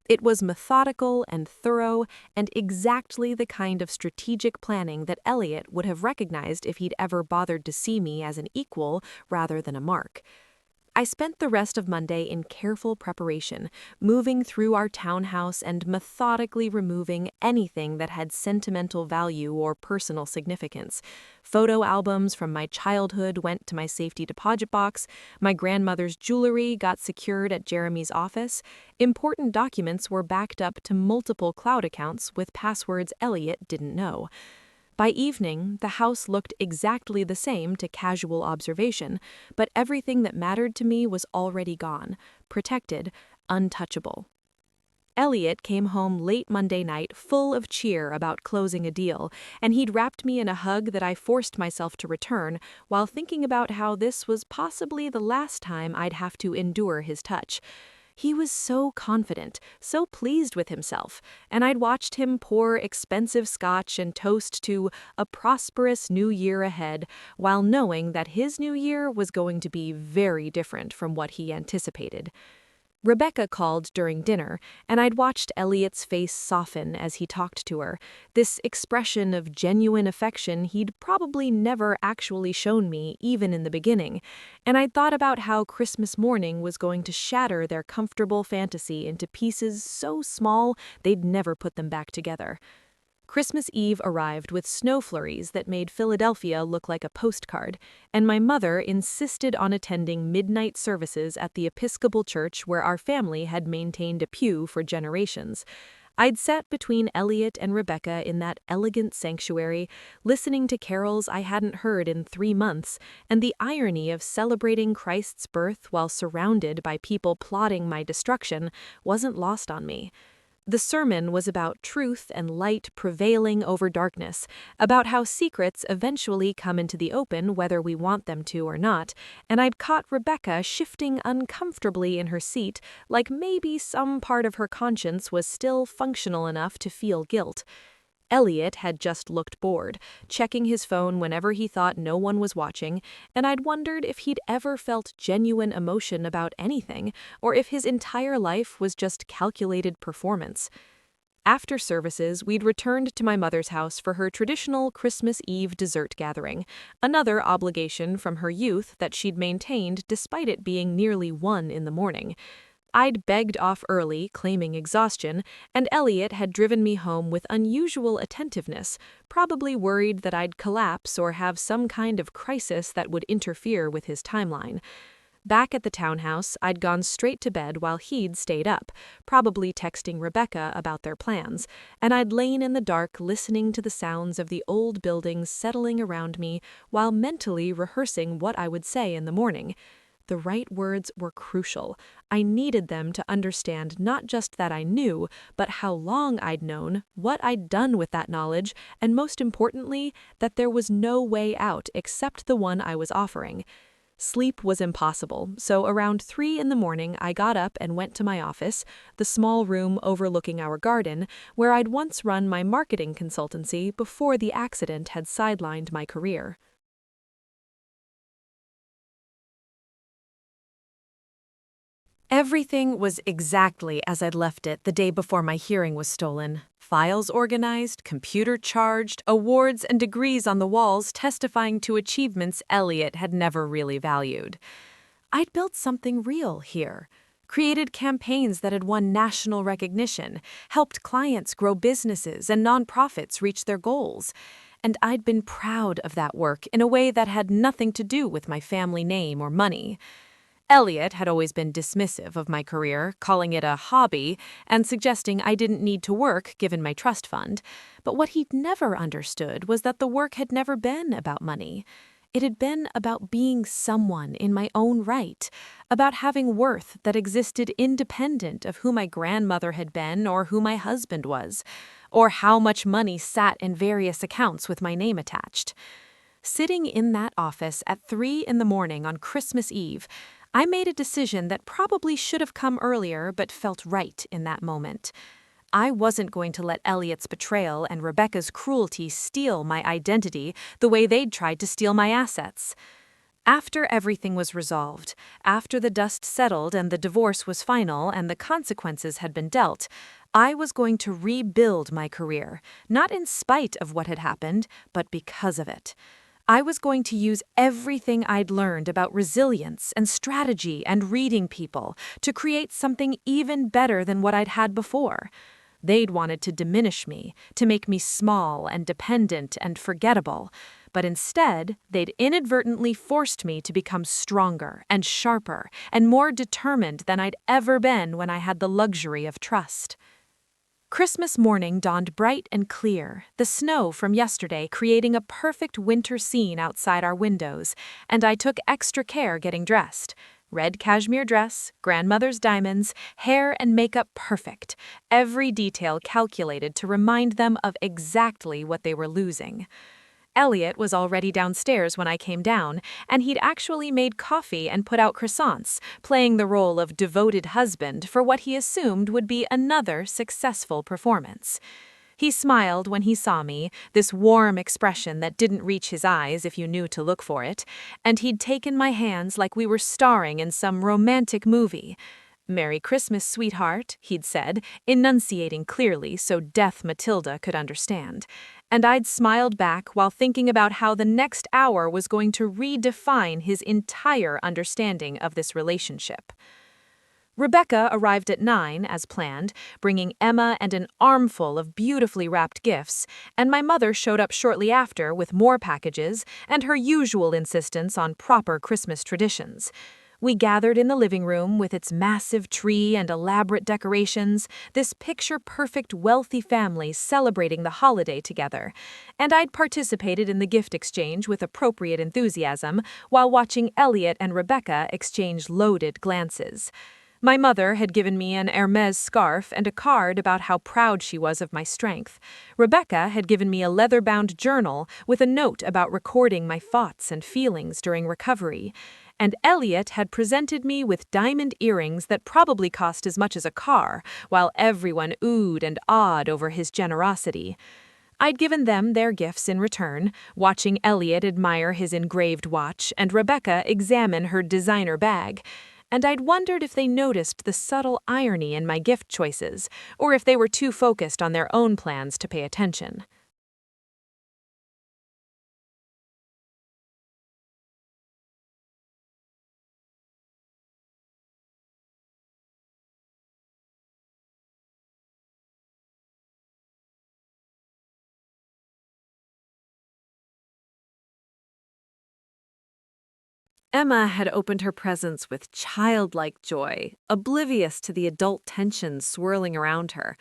It was methodical and thorough, and exactly the kind of strategic planning that Elliot would have recognized if he'd ever bothered to see me as an equal rather than a mark. I spent the rest of Monday in careful preparation, moving through our townhouse and methodically removing anything that had sentimental value or personal significance. Photo albums from my childhood went to my safety deposit box, my grandmother's jewelry got secured at Jeremy's office, important documents were backed up to multiple cloud accounts with passwords Elliot didn't know. By evening, the house looked exactly the same to casual observation, but everything that mattered to me was already gone, protected, untouchable. Elliot came home late Monday night full of cheer about closing a deal, and he'd wrapped me in a hug that I forced myself to return while thinking about how this was possibly the last time I'd have to endure his touch. He was so confident, so pleased with himself, and I'd watched him pour expensive scotch and toast to a prosperous new year ahead, while knowing that his new year was going to be very different from what he anticipated. Rebecca called during dinner, and I'd watched Elliot's face soften as he talked to her, this expression of genuine affection he'd probably never actually shown me even in the beginning, and I'd thought about how Christmas morning was going to shatter their comfortable fantasy into pieces so small they'd never put them back together. Christmas Eve arrived with snow flurries that made Philadelphia look like a postcard, and my mother insisted on attending midnight services at the Episcopal Church where our family had maintained a pew for generations. I'd sat between Elliot and Rebecca in that elegant sanctuary, listening to carols I hadn't heard in 3 months, and the irony of celebrating Christ's birth while surrounded by people plotting my destruction wasn't lost on me. The sermon was about truth and light prevailing over darkness, about how secrets eventually come into the open whether we want them to or not, and I'd caught Rebecca shifting uncomfortably in her seat, like maybe some part of her conscience was still functional enough to feel guilt. Elliot had just looked bored, checking his phone whenever he thought no one was watching, and I'd wondered if he'd ever felt genuine emotion about anything, or if his entire life was just calculated performance. After services, we'd returned to my mother's house for her traditional Christmas Eve dessert gathering, another obligation from her youth that she'd maintained despite it being nearly 1 in the morning. I'd begged off early, claiming exhaustion, and Elliot had driven me home with unusual attentiveness, probably worried that I'd collapse or have some kind of crisis that would interfere with his timeline. Back at the townhouse, I'd gone straight to bed while he'd stayed up, probably texting Rebecca about their plans, and I'd lain in the dark listening to the sounds of the old buildings settling around me while mentally rehearsing what I would say in the morning. The right words were crucial. I needed them to understand not just that I knew, but how long I'd known, what I'd done with that knowledge, and most importantly, that there was no way out except the one I was offering. Sleep was impossible, so around 3 in the morning I got up and went to my office, the small room overlooking our garden, where I'd once run my marketing consultancy before the accident had sidelined my career. Everything was exactly as I'd left it the day before my hearing was stolen. Files organized, computer charged, awards and degrees on the walls testifying to achievements Elliot had never really valued. I'd built something real here. Created campaigns that had won national recognition, helped clients grow businesses and nonprofits reach their goals. And I'd been proud of that work in a way that had nothing to do with my family name or money. Elliot had always been dismissive of my career, calling it a hobby and suggesting I didn't need to work given my trust fund. But what he'd never understood was that the work had never been about money. It had been about being someone in my own right, about having worth that existed independent of who my grandmother had been or who my husband was, or how much money sat in various accounts with my name attached. Sitting in that office at 3 in the morning on Christmas Eve, I made a decision that probably should have come earlier but felt right in that moment. I wasn't going to let Elliot's betrayal and Rebecca's cruelty steal my identity the way they'd tried to steal my assets. After everything was resolved, after the dust settled and the divorce was final and the consequences had been dealt, I was going to rebuild my career, not in spite of what had happened, but because of it. I was going to use everything I'd learned about resilience and strategy and reading people to create something even better than what I'd had before. They'd wanted to diminish me, to make me small and dependent and forgettable, but instead, they'd inadvertently forced me to become stronger and sharper and more determined than I'd ever been when I had the luxury of trust. Christmas morning dawned bright and clear, the snow from yesterday creating a perfect winter scene outside our windows, and I took extra care getting dressed. Red cashmere dress, grandmother's diamonds, hair and makeup perfect, every detail calculated to remind them of exactly what they were losing. Elliot was already downstairs when I came down, and he'd actually made coffee and put out croissants, playing the role of devoted husband for what he assumed would be another successful performance. He smiled when he saw me, this warm expression that didn't reach his eyes if you knew to look for it, and he'd taken my hands like we were starring in some romantic movie. "Merry Christmas, sweetheart," he'd said, enunciating clearly so deaf Matilda could understand. And I'd smiled back while thinking about how the next hour was going to redefine his entire understanding of this relationship. Rebecca arrived at 9, as planned, bringing Emma and an armful of beautifully wrapped gifts, and my mother showed up shortly after with more packages and her usual insistence on proper Christmas traditions. We gathered in the living room with its massive tree and elaborate decorations, this picture-perfect wealthy family celebrating the holiday together, and I'd participated in the gift exchange with appropriate enthusiasm while watching Elliot and Rebecca exchange loaded glances. My mother had given me an Hermes scarf and a card about how proud she was of my strength. Rebecca had given me a leather-bound journal with a note about recording my thoughts and feelings during recovery. And Elliot had presented me with diamond earrings that probably cost as much as a car, while everyone oohed and awed over his generosity. I'd given them their gifts in return, watching Elliot admire his engraved watch and Rebecca examine her designer bag. And I'd wondered if they noticed the subtle irony in my gift choices, or if they were too focused on their own plans to pay attention. Emma had opened her presents with childlike joy, oblivious to the adult tensions swirling around her,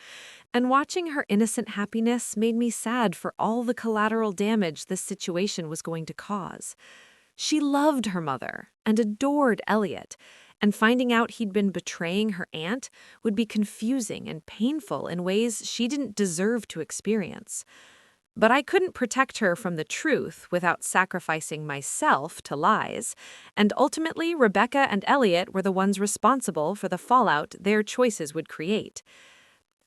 and watching her innocent happiness made me sad for all the collateral damage this situation was going to cause.
She loved her mother and adored Elliot, and finding out he'd been betraying her aunt would be confusing and painful in ways she didn't deserve to experience. But I couldn't protect her from the truth without sacrificing myself to lies, and ultimately Rebecca and Elliot were the ones responsible for the fallout their choices would create.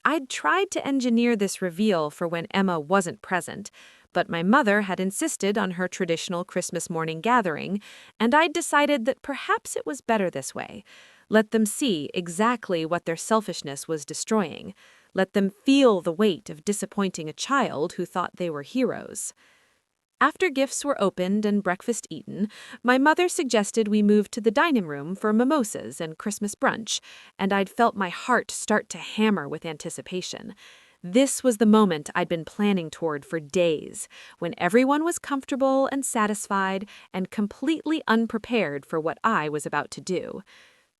I'd tried to engineer this reveal for when Emma wasn't present, but my mother had insisted on her traditional Christmas morning gathering, and I'd decided that perhaps it was better this way. Let them see exactly what their selfishness was destroying. Let them feel the weight of disappointing a child who thought they were heroes. After gifts were opened and breakfast eaten, my mother suggested we move to the dining room for mimosas and Christmas brunch, and I'd felt my heart start to hammer with anticipation. This was the moment I'd been planning toward for days, when everyone was comfortable and satisfied and completely unprepared for what I was about to do.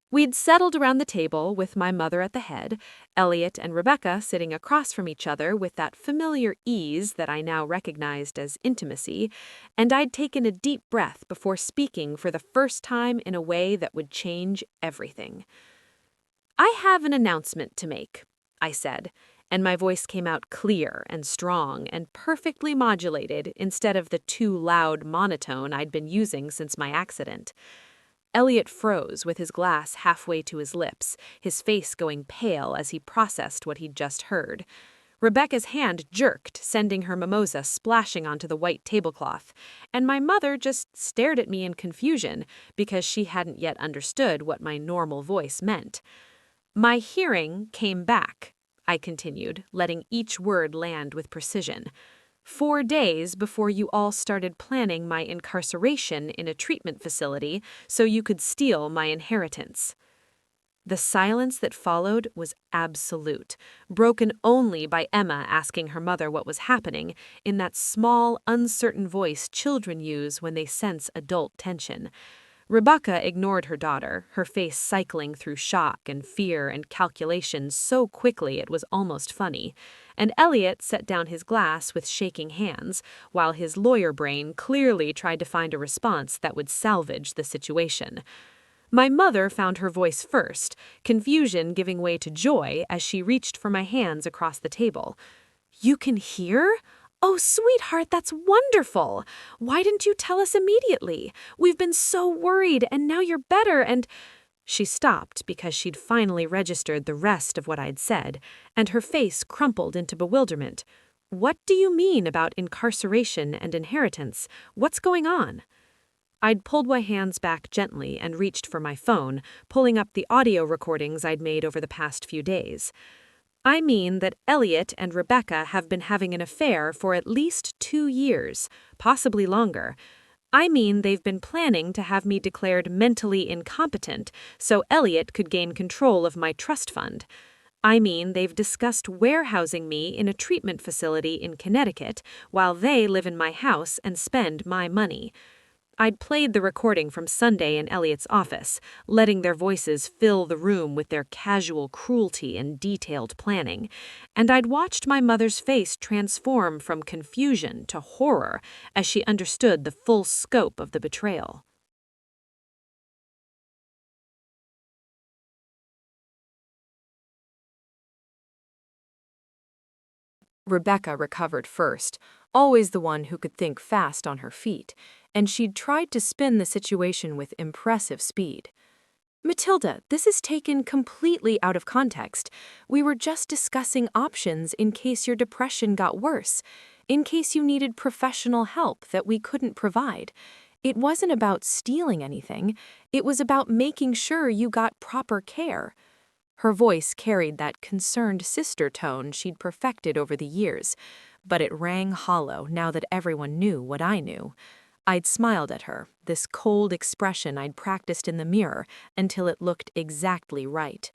We'd settled around the table with my mother at the head, Elliot and Rebecca sitting across from each other with that familiar ease that I now recognized as intimacy, and I'd taken a deep breath before speaking for the first time in a way that would change everything. "I have an announcement to make," I said, and my voice came out clear and strong and perfectly modulated instead of the too loud monotone I'd been using since my accident. Elliot froze with his glass halfway to his lips, his face going pale as he processed what he'd just heard. Rebecca's hand jerked, sending her mimosa splashing onto the white tablecloth, and my mother just stared at me in confusion because she hadn't yet understood what my normal voice meant. "My hearing came back," I continued, letting each word land with precision. "4 days before you all started planning my incarceration in a treatment facility so you could steal my inheritance." The silence that followed was absolute, broken only by Emma asking her mother what was happening in that small, uncertain voice children use when they sense adult tension. Rebecca ignored her daughter, her face cycling through shock and fear and calculation so quickly it was almost funny, and Elliot set down his glass with shaking hands, while his lawyer brain clearly tried to find a response that would salvage the situation. My mother found her voice first, confusion giving way to joy as she reached for my hands across the table. "You can hear? Oh, sweetheart, that's wonderful! Why didn't you tell us immediately? We've been so worried, and now you're better, and—" She stopped because she'd finally registered the rest of what I'd said, and her face crumpled into bewilderment. "What do you mean about incarceration and inheritance? What's going on?" I'd pulled my hands back gently and reached for my phone, pulling up the audio recordings I'd made over the past few days. "I mean that Elliot and Rebecca have been having an affair for at least 2 years, possibly longer. I mean they've been planning to have me declared mentally incompetent so Elliot could gain control of my trust fund. I mean they've discussed warehousing me in a treatment facility in Connecticut while they live in my house and spend my money." I'd played the recording from Sunday in Elliot's office, letting their voices fill the room with their casual cruelty and detailed planning, and I'd watched my mother's face transform from confusion to horror as she understood the full scope of the betrayal.
Rebecca recovered first, always the one who could think fast on her feet, and she'd tried to spin the situation with impressive speed. "Matilda, this is taken completely out of context. We were just discussing options in case your depression got worse, in case you needed professional help that we couldn't provide. It wasn't about stealing anything, it was about making sure you got proper care." Her voice carried that concerned sister tone she'd perfected over the years, but it rang hollow now that everyone knew what I knew. I'd smiled at her, this cold expression I'd practiced in the mirror until it looked exactly right.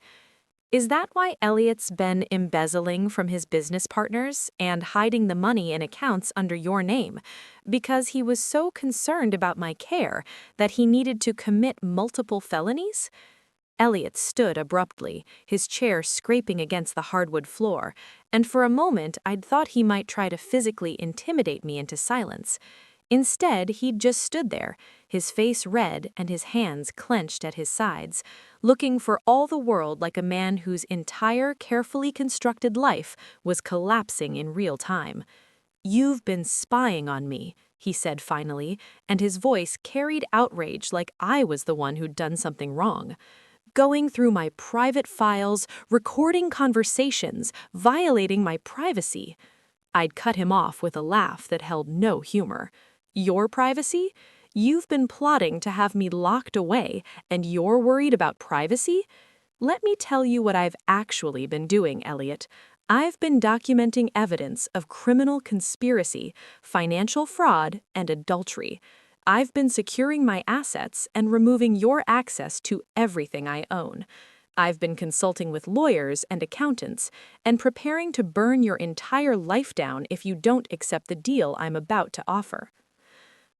"Is that why Elliot's been embezzling from his business partners and hiding the money in accounts under your name? Because he was so concerned about my care that he needed to commit multiple felonies?" Elliot stood abruptly, his chair scraping against the hardwood floor, and for a moment I'd thought he might try to physically intimidate me into silence.
Instead, he'd just stood there, his face red and his hands clenched at his sides, looking for all the world like a man whose entire carefully constructed life was collapsing in real time. "You've been spying on me," he said finally, and his voice carried outrage like I was the one who'd done something wrong. "Going through my private files, recording conversations, violating my privacy." I'd cut him off with a laugh that held no humor. "Your privacy? You've been plotting to have me locked away, and you're worried about privacy? Let me tell you what I've actually been doing, Elliot. I've been documenting evidence of criminal conspiracy, financial fraud, and adultery. I've been securing my assets and removing your access to everything I own. I've been consulting with lawyers and accountants and preparing to burn your entire life down if you don't accept the deal I'm about to offer."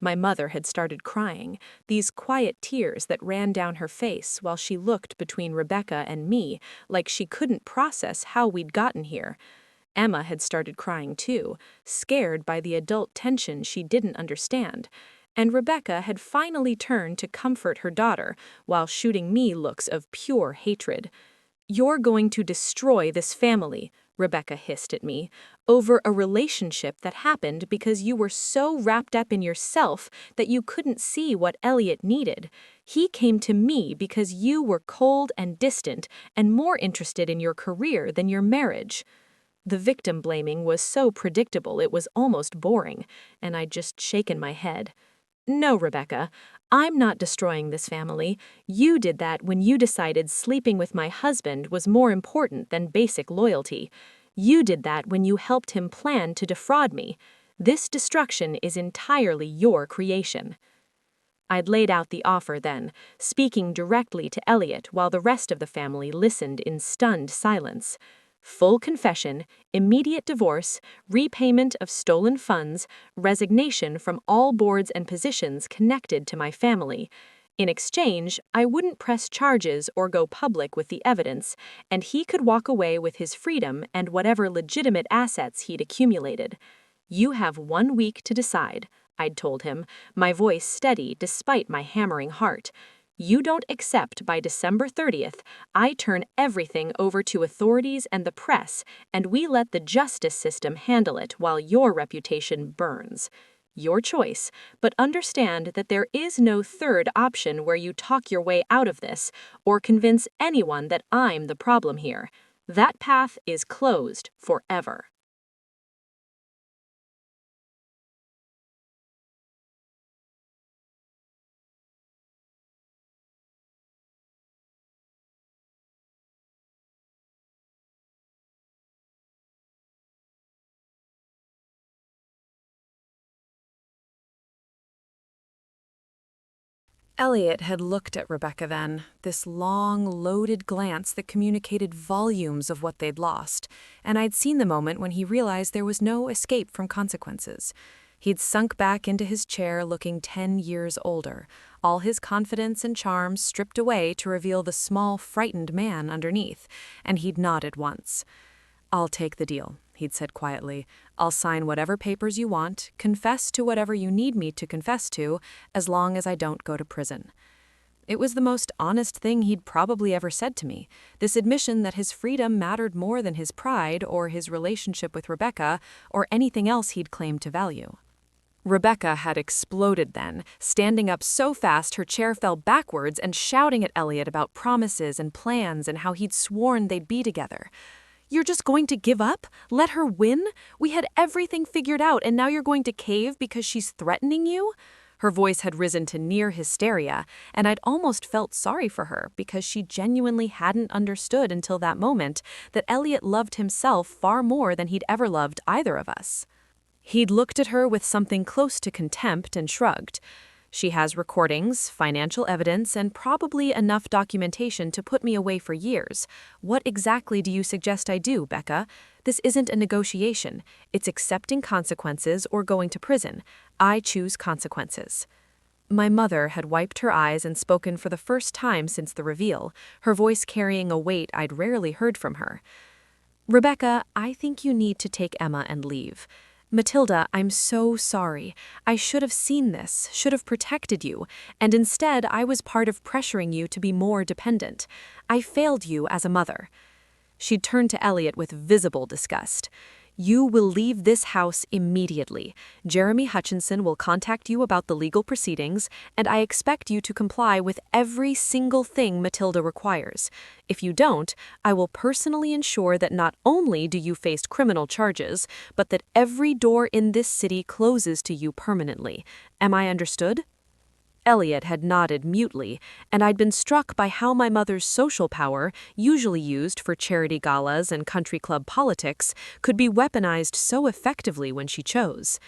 My mother had started crying, these quiet tears that ran down her face while she looked between Rebecca and me like she couldn't process how we'd gotten here. Emma had started crying too, scared by the adult tension she didn't understand. And Rebecca had finally turned to comfort her daughter while shooting me looks of pure hatred. "You're going to destroy this family," Rebecca hissed at me, "over a relationship that happened because you were so wrapped up in yourself that you couldn't see what Elliot needed. He came to me because you were cold and distant and more interested in your career than your marriage." The victim blaming was so predictable it was almost boring, and I'd just shaken my head. "No, Rebecca, I'm not destroying this family. You did that when you decided sleeping with my husband was more important than basic loyalty. You did that when you helped him plan to defraud me. This destruction is entirely your creation." I'd laid out the offer then, speaking directly to Elliot while the rest of the family listened in stunned silence. Full confession, immediate divorce, repayment of stolen funds, resignation from all boards and positions connected to my family. In exchange, I wouldn't press charges or go public with the evidence, and he could walk away with his freedom and whatever legitimate assets he'd accumulated. "You have 1 week to decide," I'd told him, my voice steady despite my hammering heart. "You don't accept by December 30th, I turn everything over to authorities and the press, and we let the justice system handle it while your reputation burns. Your choice, but understand that there is no third option where you talk your way out of this or convince anyone that I'm the problem here. That path is closed forever."
Elliot had looked at Rebecca then, this long, loaded glance that communicated volumes of what they'd lost, and I'd seen the moment when he realized there was no escape from consequences. He'd sunk back into his chair looking 10 years older, all his confidence and charm stripped away to reveal the small, frightened man underneath, and he'd nodded once. "I'll take the deal," he'd said quietly. "I'll sign whatever papers you want, confess to whatever you need me to confess to, as long as I don't go to prison." It was the most honest thing he'd probably ever said to me, this admission that his freedom mattered more than his pride or his relationship with Rebecca or anything else he'd claimed to value. Rebecca had exploded then, standing up so fast her chair fell backwards and shouting at Elliot about promises and plans and how he'd sworn they'd be together. "You're just going to give up? Let her win? We had everything figured out and now you're going to cave because she's threatening you?" Her voice had risen to near hysteria, and I'd almost felt sorry for her because she genuinely hadn't understood until that moment that Elliot loved himself far more than he'd ever loved either of us. He'd looked at her with something close to contempt and shrugged. "She has recordings, financial evidence, and probably enough documentation to put me away for years. What exactly do you suggest I do, Becca? This isn't a negotiation. It's accepting consequences or going to prison. I choose consequences." My mother had wiped her eyes and spoken for the first time since the reveal, her voice carrying a weight I'd rarely heard from her. "Rebecca, I think you need to take Emma and leave.
Matilda, I'm so sorry. I should have seen this, should have protected you, and instead I was part of pressuring you to be more dependent. I failed you as a mother. She turned to Elliot with visible disgust. You will leave this house immediately. Jeremy Hutchinson will contact you about the legal proceedings, and I expect you to comply with every single thing Matilda requires. If you don't, I will personally ensure that not only do you face criminal charges, but that every door in this city closes to you permanently. Am I understood? Elliot had nodded mutely, and I'd been struck by how my mother's social power, usually used for charity galas and country club politics, could be weaponized so effectively when she chose.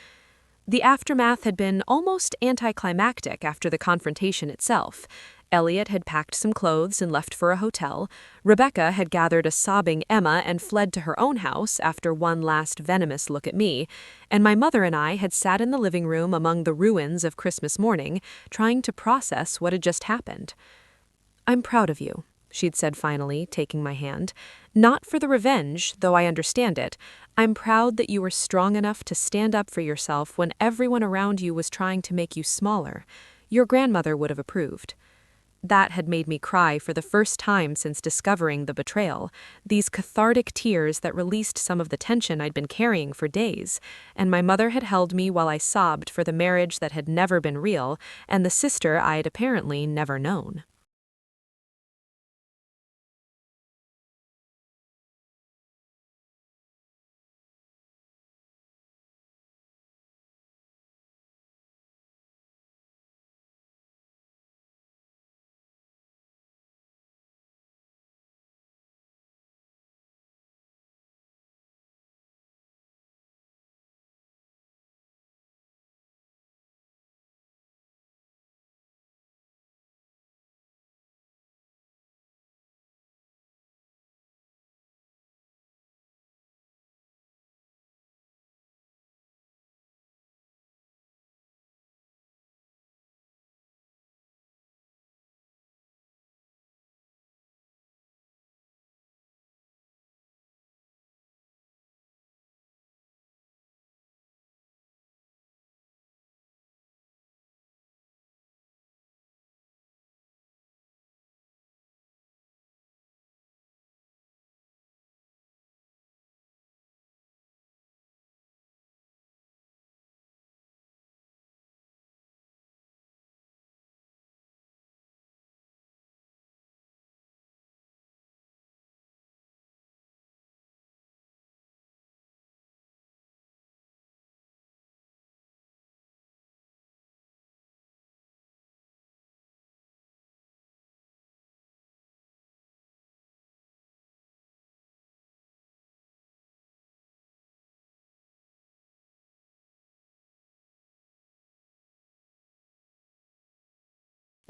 The aftermath had been almost anticlimactic after the confrontation itself. Elliot had packed some clothes and left for a hotel. Rebecca had gathered a sobbing Emma and fled to her own house after one last venomous look at me, and my mother and I had sat in the living room among the ruins of Christmas morning, trying to process what had just happened. I'm proud of you, she'd said finally, taking my hand. Not for the revenge, though I understand it. I'm proud that you were strong enough to stand up for yourself when everyone around you was trying to make you smaller. Your grandmother would have approved. That had made me cry for the first time since discovering the betrayal, these cathartic tears that released some of the tension I'd been carrying for days, and my mother had held me while I sobbed for the marriage that had never been real and the sister I'd apparently never known.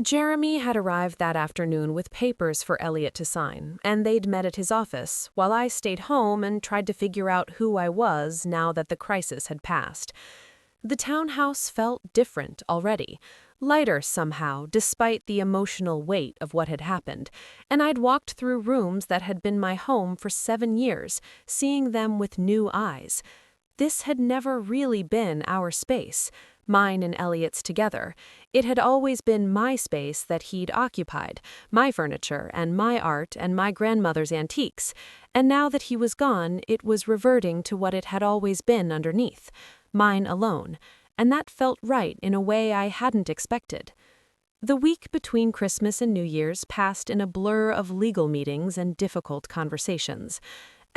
Jeremy had arrived that afternoon with papers for Elliot to sign, and they'd met at his office, while I stayed home and tried to figure out who I was now that the crisis had passed. The townhouse felt different already, lighter somehow, despite the emotional weight of what had happened, and I'd walked through rooms that had been my home for 7 years, seeing them with new eyes. This had never really been our space, mine and Elliot's together. It had always been my space that he'd occupied, my furniture and my art and my grandmother's antiques, and now that he was gone, it was reverting to what it had always been underneath, mine alone, and that felt right in a way I hadn't expected. The week between Christmas and New Year's passed in a blur of legal meetings and difficult conversations.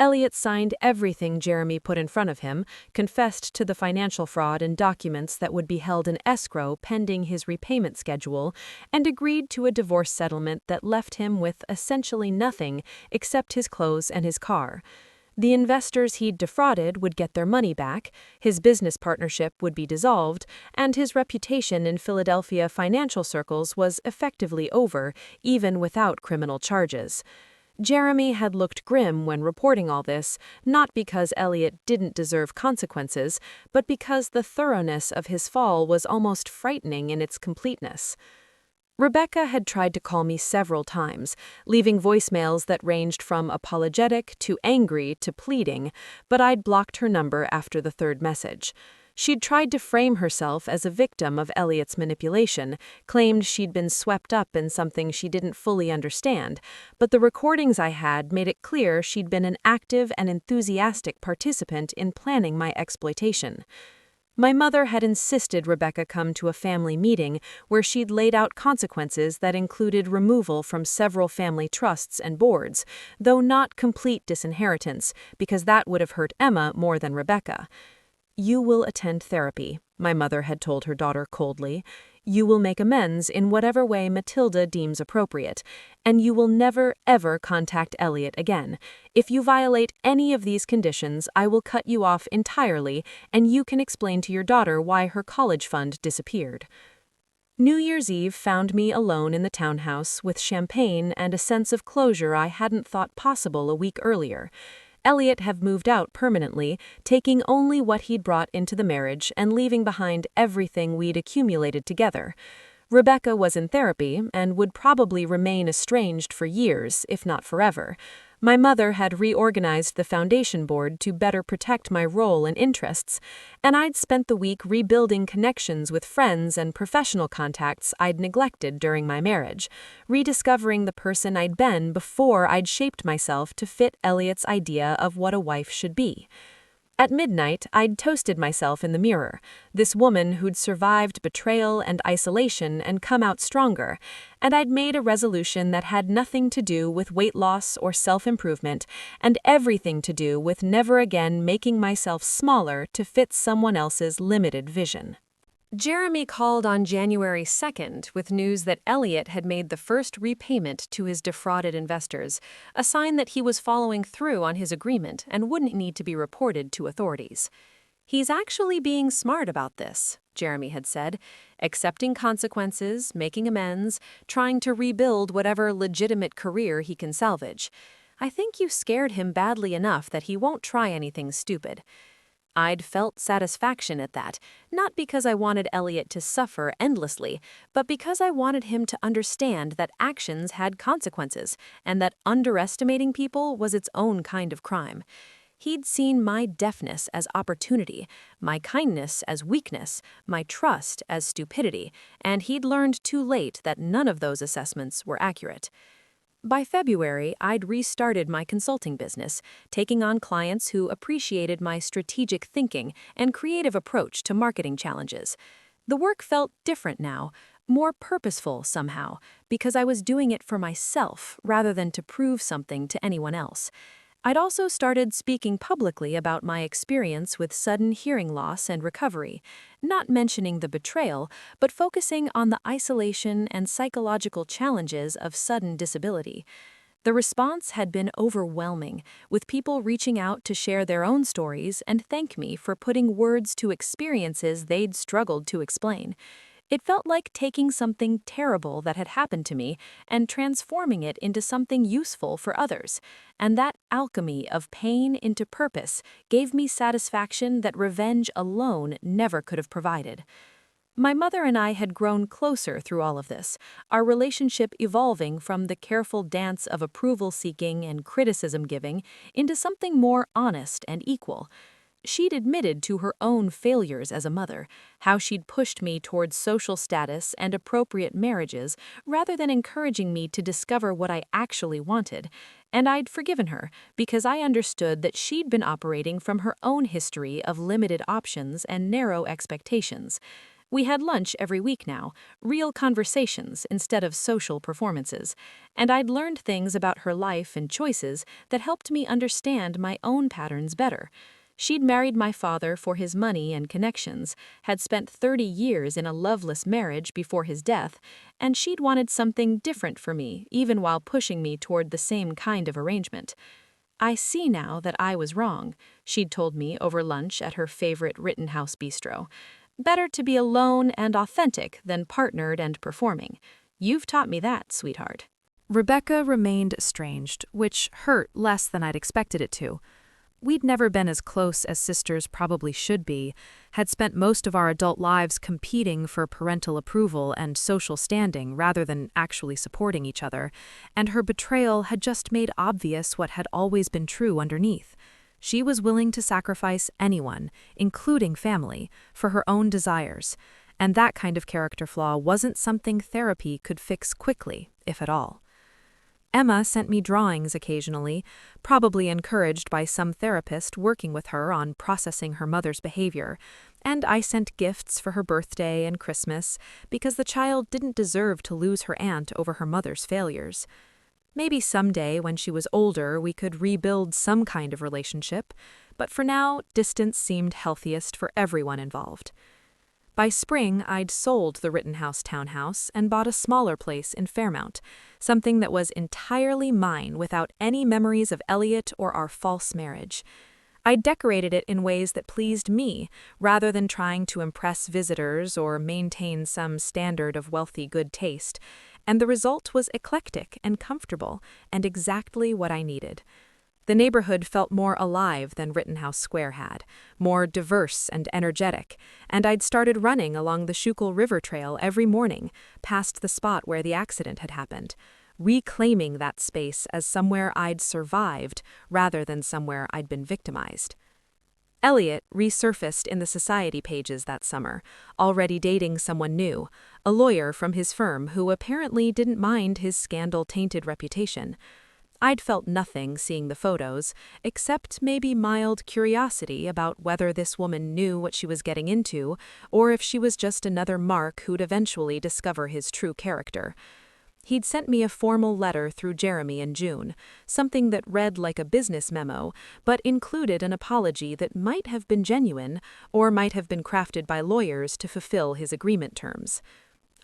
Elliot signed everything Jeremy put in front of him, confessed to the financial fraud and documents that would be held in escrow pending his repayment schedule, and agreed to a divorce settlement that left him with essentially nothing except his clothes and his car. The investors he'd defrauded would get their money back, his business partnership would be dissolved, and his reputation in Philadelphia financial circles was effectively over, even without criminal charges. Jeremy had looked grim when reporting all this, not because Elliot didn't deserve consequences, but because the thoroughness of his fall was almost frightening in its completeness.
Rebecca had tried to call me several times, leaving voicemails that ranged from apologetic to angry to pleading, but I'd blocked her number after the third message. She'd tried to frame herself as a victim of Elliot's manipulation, claimed she'd been swept up in something she didn't fully understand, but the recordings I had made it clear she'd been an active and enthusiastic participant in planning my exploitation. My mother had insisted Rebecca come to a family meeting where she'd laid out consequences that included removal from several family trusts and boards, though not complete disinheritance, because that would have hurt Emma more than Rebecca. "You will attend therapy," my mother had told her daughter coldly. "You will make amends in whatever way Matilda deems appropriate, and you will never, ever contact Elliot again. If you violate any of these conditions, I will cut you off entirely, and you can explain to your daughter why her college fund disappeared." New Year's Eve found me alone in the townhouse with champagne and a sense of closure I hadn't thought possible a week earlier. Elliot had moved out permanently, taking only what he'd brought into the marriage and leaving behind everything we'd accumulated together. Rebecca was in therapy and would probably remain estranged for years, if not forever. My mother had reorganized the foundation board to better protect my role and interests, and I'd spent the week rebuilding connections with friends and professional contacts I'd neglected during my marriage, rediscovering the person I'd been before I'd shaped myself to fit Elliot's idea of what a wife should be. At midnight, I'd toasted myself in the mirror, this woman who'd survived betrayal and isolation and come out stronger, and I'd made a resolution that had nothing to do with weight loss or self-improvement, and everything to do with never again making myself smaller to fit someone else's limited vision. Jeremy called on January 2nd with news that Elliot had made the first repayment to his defrauded investors, a sign that he was following through on his agreement and wouldn't need to be reported to authorities. "He's actually being smart about this," Jeremy had said, "accepting consequences, making amends, trying to rebuild whatever legitimate career he can salvage. I think you scared him badly enough that he won't try anything stupid." I'd felt satisfaction at that, not because I wanted Elliot to suffer endlessly, but because I wanted him to understand that actions had consequences, and that underestimating people was its own kind of crime. He'd seen my deafness as opportunity, my kindness as weakness, my trust as stupidity, and he'd learned too late that none of those assessments were accurate. By February, I'd restarted my consulting business, taking on clients who appreciated my strategic thinking and creative approach to marketing challenges. The work felt different now, more purposeful somehow, because I was doing it for myself rather than to prove something to anyone else. I'd also started speaking publicly about my experience with sudden hearing loss and recovery, not mentioning the betrayal, but focusing on the isolation and psychological challenges of sudden disability. The response had been overwhelming, with people reaching out to share their own stories and thank me for putting words to experiences they'd struggled to explain. It felt like taking something terrible that had happened to me and transforming it into something useful for others, and that alchemy of pain into purpose gave me satisfaction that revenge alone never could have provided. My mother and I had grown closer through all of this, our relationship evolving from the careful dance of approval-seeking and criticism-giving into something more honest and equal. She'd admitted to her own failures as a mother, how she'd pushed me towards social status and appropriate marriages rather than encouraging me to discover what I actually wanted, and I'd forgiven her because I understood that she'd been operating from her own history of limited options and narrow expectations. We had lunch every week now, real conversations instead of social performances, and I'd learned things about her life and choices that helped me understand my own patterns better. She'd married my father for his money and connections, had spent 30 years in a loveless marriage before his death, and she'd wanted something different for me, even while pushing me toward the same kind of arrangement. "I see now that I was wrong," she'd told me over lunch at her favorite Rittenhouse bistro. "Better to be alone and authentic than partnered and performing. You've taught me that, sweetheart." Rebecca remained estranged, which hurt less than I'd expected it to.
We'd never been as close as sisters probably should be, had spent most of our adult lives competing for parental approval and social standing rather than actually supporting each other, and her betrayal had just made obvious what had always been true underneath. She was willing to sacrifice anyone, including family, for her own desires, and that kind of character flaw wasn't something therapy could fix quickly, if at all. Emma sent me drawings occasionally, probably encouraged by some therapist working with her on processing her mother's behavior, and I sent gifts for her birthday and Christmas because the child didn't deserve to lose her aunt over her mother's failures. Maybe someday, when she was older, we could rebuild some kind of relationship, but for now, distance seemed healthiest for everyone involved. By spring, I'd sold the Rittenhouse townhouse and bought a smaller place in Fairmount, something that was entirely mine without any memories of Elliot or our false marriage. I'd decorated it in ways that pleased me, rather than trying to impress visitors or maintain some standard of wealthy good taste, and the result was eclectic and comfortable, and exactly what I needed. The neighborhood felt more alive than Rittenhouse Square had, more diverse and energetic, and I'd started running along the Schuylkill River Trail every morning, past the spot where the accident had happened, reclaiming that space as somewhere I'd survived rather than somewhere I'd been victimized. Elliot resurfaced in the society pages that summer, already dating someone new, a lawyer from his firm who apparently didn't mind his scandal-tainted reputation. I'd felt nothing seeing the photos, except maybe mild curiosity about whether this woman knew what she was getting into, or if she was just another mark who'd eventually discover his true character. He'd sent me a formal letter through Jeremy in June, something that read like a business memo, but included an apology that might have been genuine, or might have been crafted by lawyers to fulfill his agreement terms.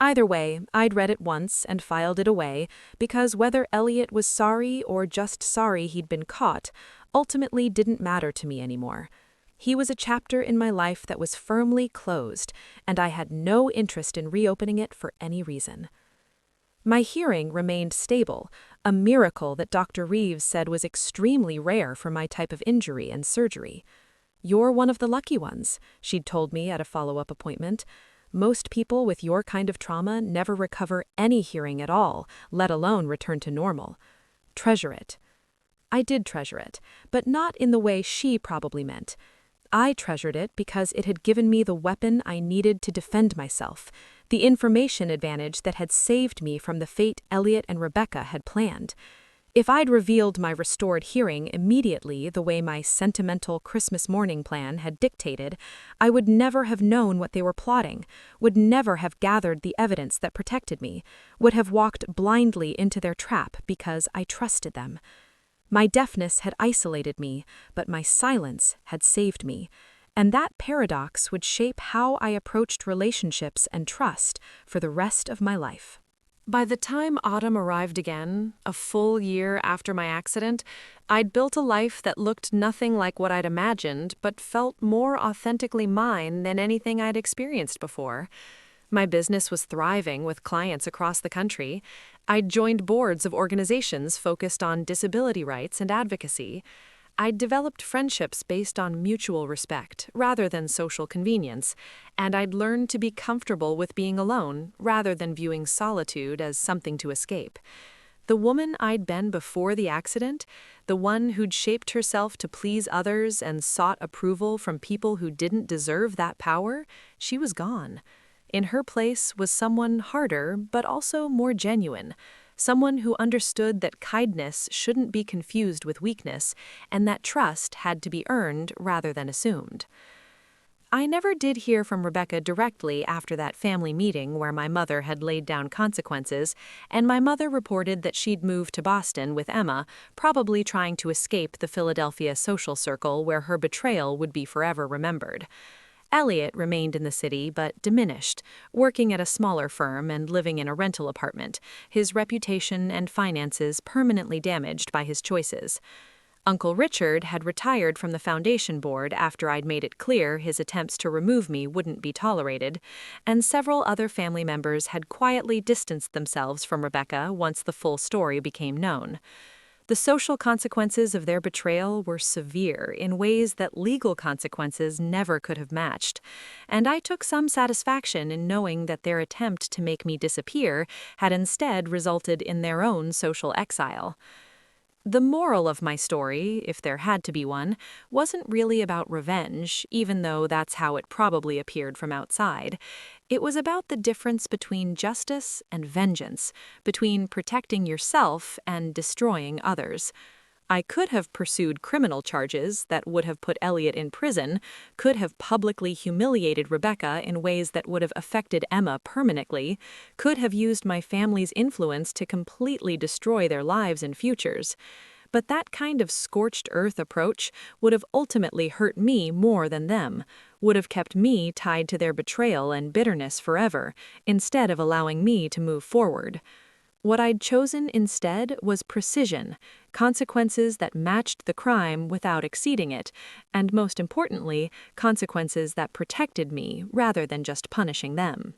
Either way, I'd read it once and filed it away, because whether Elliot was sorry or just sorry he'd been caught ultimately didn't matter to me anymore. He was a chapter in my life that was firmly closed, and I had no interest in reopening it for any reason. My hearing remained stable, a miracle that Dr. Reeves said was extremely rare for my type of injury and surgery. "You're one of the lucky ones," she'd told me at a follow-up appointment. "Most people with your kind of trauma never recover any hearing at all, let alone return to normal. Treasure it." I did treasure it, but not in the way she probably meant. I treasured it because it had given me the weapon I needed to defend myself, the information advantage that had saved me from the fate Elliot and Rebecca had planned. If I'd revealed my restored hearing immediately the way my sentimental Christmas morning plan had dictated, I would never have known what they were plotting, would never have gathered the evidence that protected me, would have walked blindly into their trap because I trusted them. My deafness had isolated me, but my silence had saved me, and that paradox would shape how I approached relationships and trust for the rest of my life. By the time autumn arrived again, a full year after my accident, I'd built a life that looked nothing like what I'd imagined, but felt more authentically mine than anything I'd experienced before. My business was thriving with clients across the country. I'd joined boards of organizations focused on disability rights and advocacy. I'd developed friendships based on mutual respect rather than social convenience, and I'd learned to be comfortable with being alone rather than viewing solitude as something to escape. The woman I'd been before the accident, the one who'd shaped herself to please others and sought approval from people who didn't deserve that power, she was gone. In her place was someone harder but also more genuine. Someone who understood that kindness shouldn't be confused with weakness, and that trust had to be earned rather than assumed. I never did hear from Rebecca directly after that family meeting where my mother had laid down consequences, and my mother reported that she'd moved to Boston with Emma, probably trying to escape the Philadelphia social circle where her betrayal would be forever remembered. Elliot remained in the city but diminished, working at a smaller firm and living in a rental apartment, his reputation and finances permanently damaged by his choices. Uncle Richard had retired from the foundation board after I'd made it clear his attempts to remove me wouldn't be tolerated, and several other family members had quietly distanced themselves from Rebecca once the full story became known.
The social consequences of their betrayal were severe in ways that legal consequences never could have matched, and I took some satisfaction in knowing that their attempt to make me disappear had instead resulted in their own social exile. The moral of my story, if there had to be one, wasn't really about revenge, even though that's how it probably appeared from outside. It was about the difference between justice and vengeance, between protecting yourself and destroying others. I could have pursued criminal charges that would have put Elliot in prison, could have publicly humiliated Rebecca in ways that would have affected Emma permanently, could have used my family's influence to completely destroy their lives and futures. But that kind of scorched earth approach would have ultimately hurt me more than them, would have kept me tied to their betrayal and bitterness forever, instead of allowing me to move forward. What I'd chosen instead was precision, consequences that matched the crime without exceeding it, and most importantly, consequences that protected me rather than just punishing them.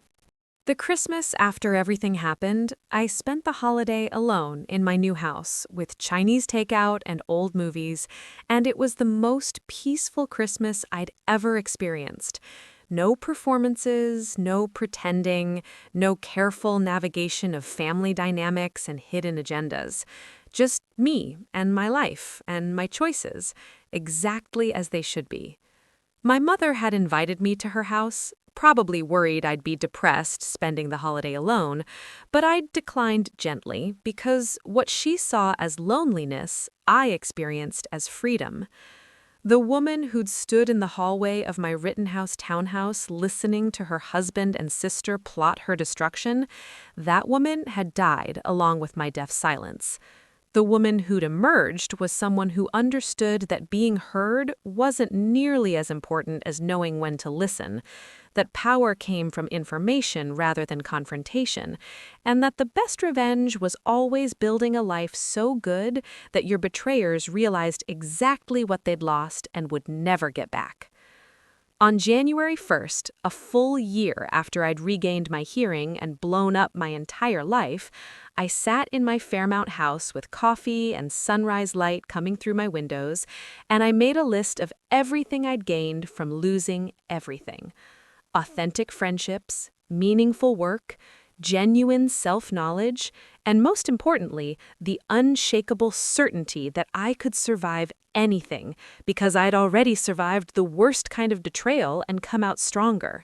The Christmas after everything happened, I spent the holiday alone in my new house with Chinese takeout and old movies, and it was the most peaceful Christmas I'd ever experienced. No performances, no pretending, no careful navigation of family dynamics and hidden agendas. Just me and my life and my choices, exactly as they should be. My mother had invited me to her house, probably worried I'd be depressed spending the holiday alone, but I declined gently because what she saw as loneliness, I experienced as freedom. The woman who'd stood in the hallway of my Rittenhouse townhouse listening to her husband and sister plot her destruction, that woman had died along with my deaf silence. The woman who'd emerged was someone who understood that being heard wasn't nearly as important as knowing when to listen, that power came from information rather than confrontation, and that the best revenge was always building a life so good that your betrayers realized exactly what they'd lost and would never get back. On January 1st, a full year after I'd regained my hearing and blown up my entire life, I sat in my Fairmount house with coffee and sunrise light coming through my windows, and I made a list of everything I'd gained from losing everything. Authentic friendships, meaningful work, genuine self-knowledge, and most importantly, the unshakable certainty that I could survive anything because I'd already survived the worst kind of betrayal and come out stronger.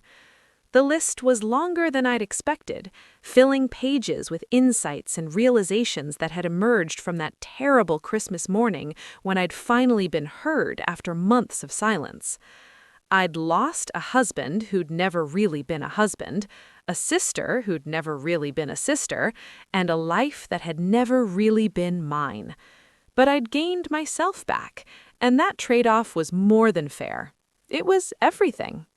The list was longer than I'd expected, filling pages with insights and realizations that had emerged from that terrible Christmas morning when I'd finally been heard after months of silence. I'd lost a husband who'd never really been a husband, a sister who'd never really been a sister, and a life that had never really been mine. But I'd gained myself back, and that trade-off was more than fair. It was everything.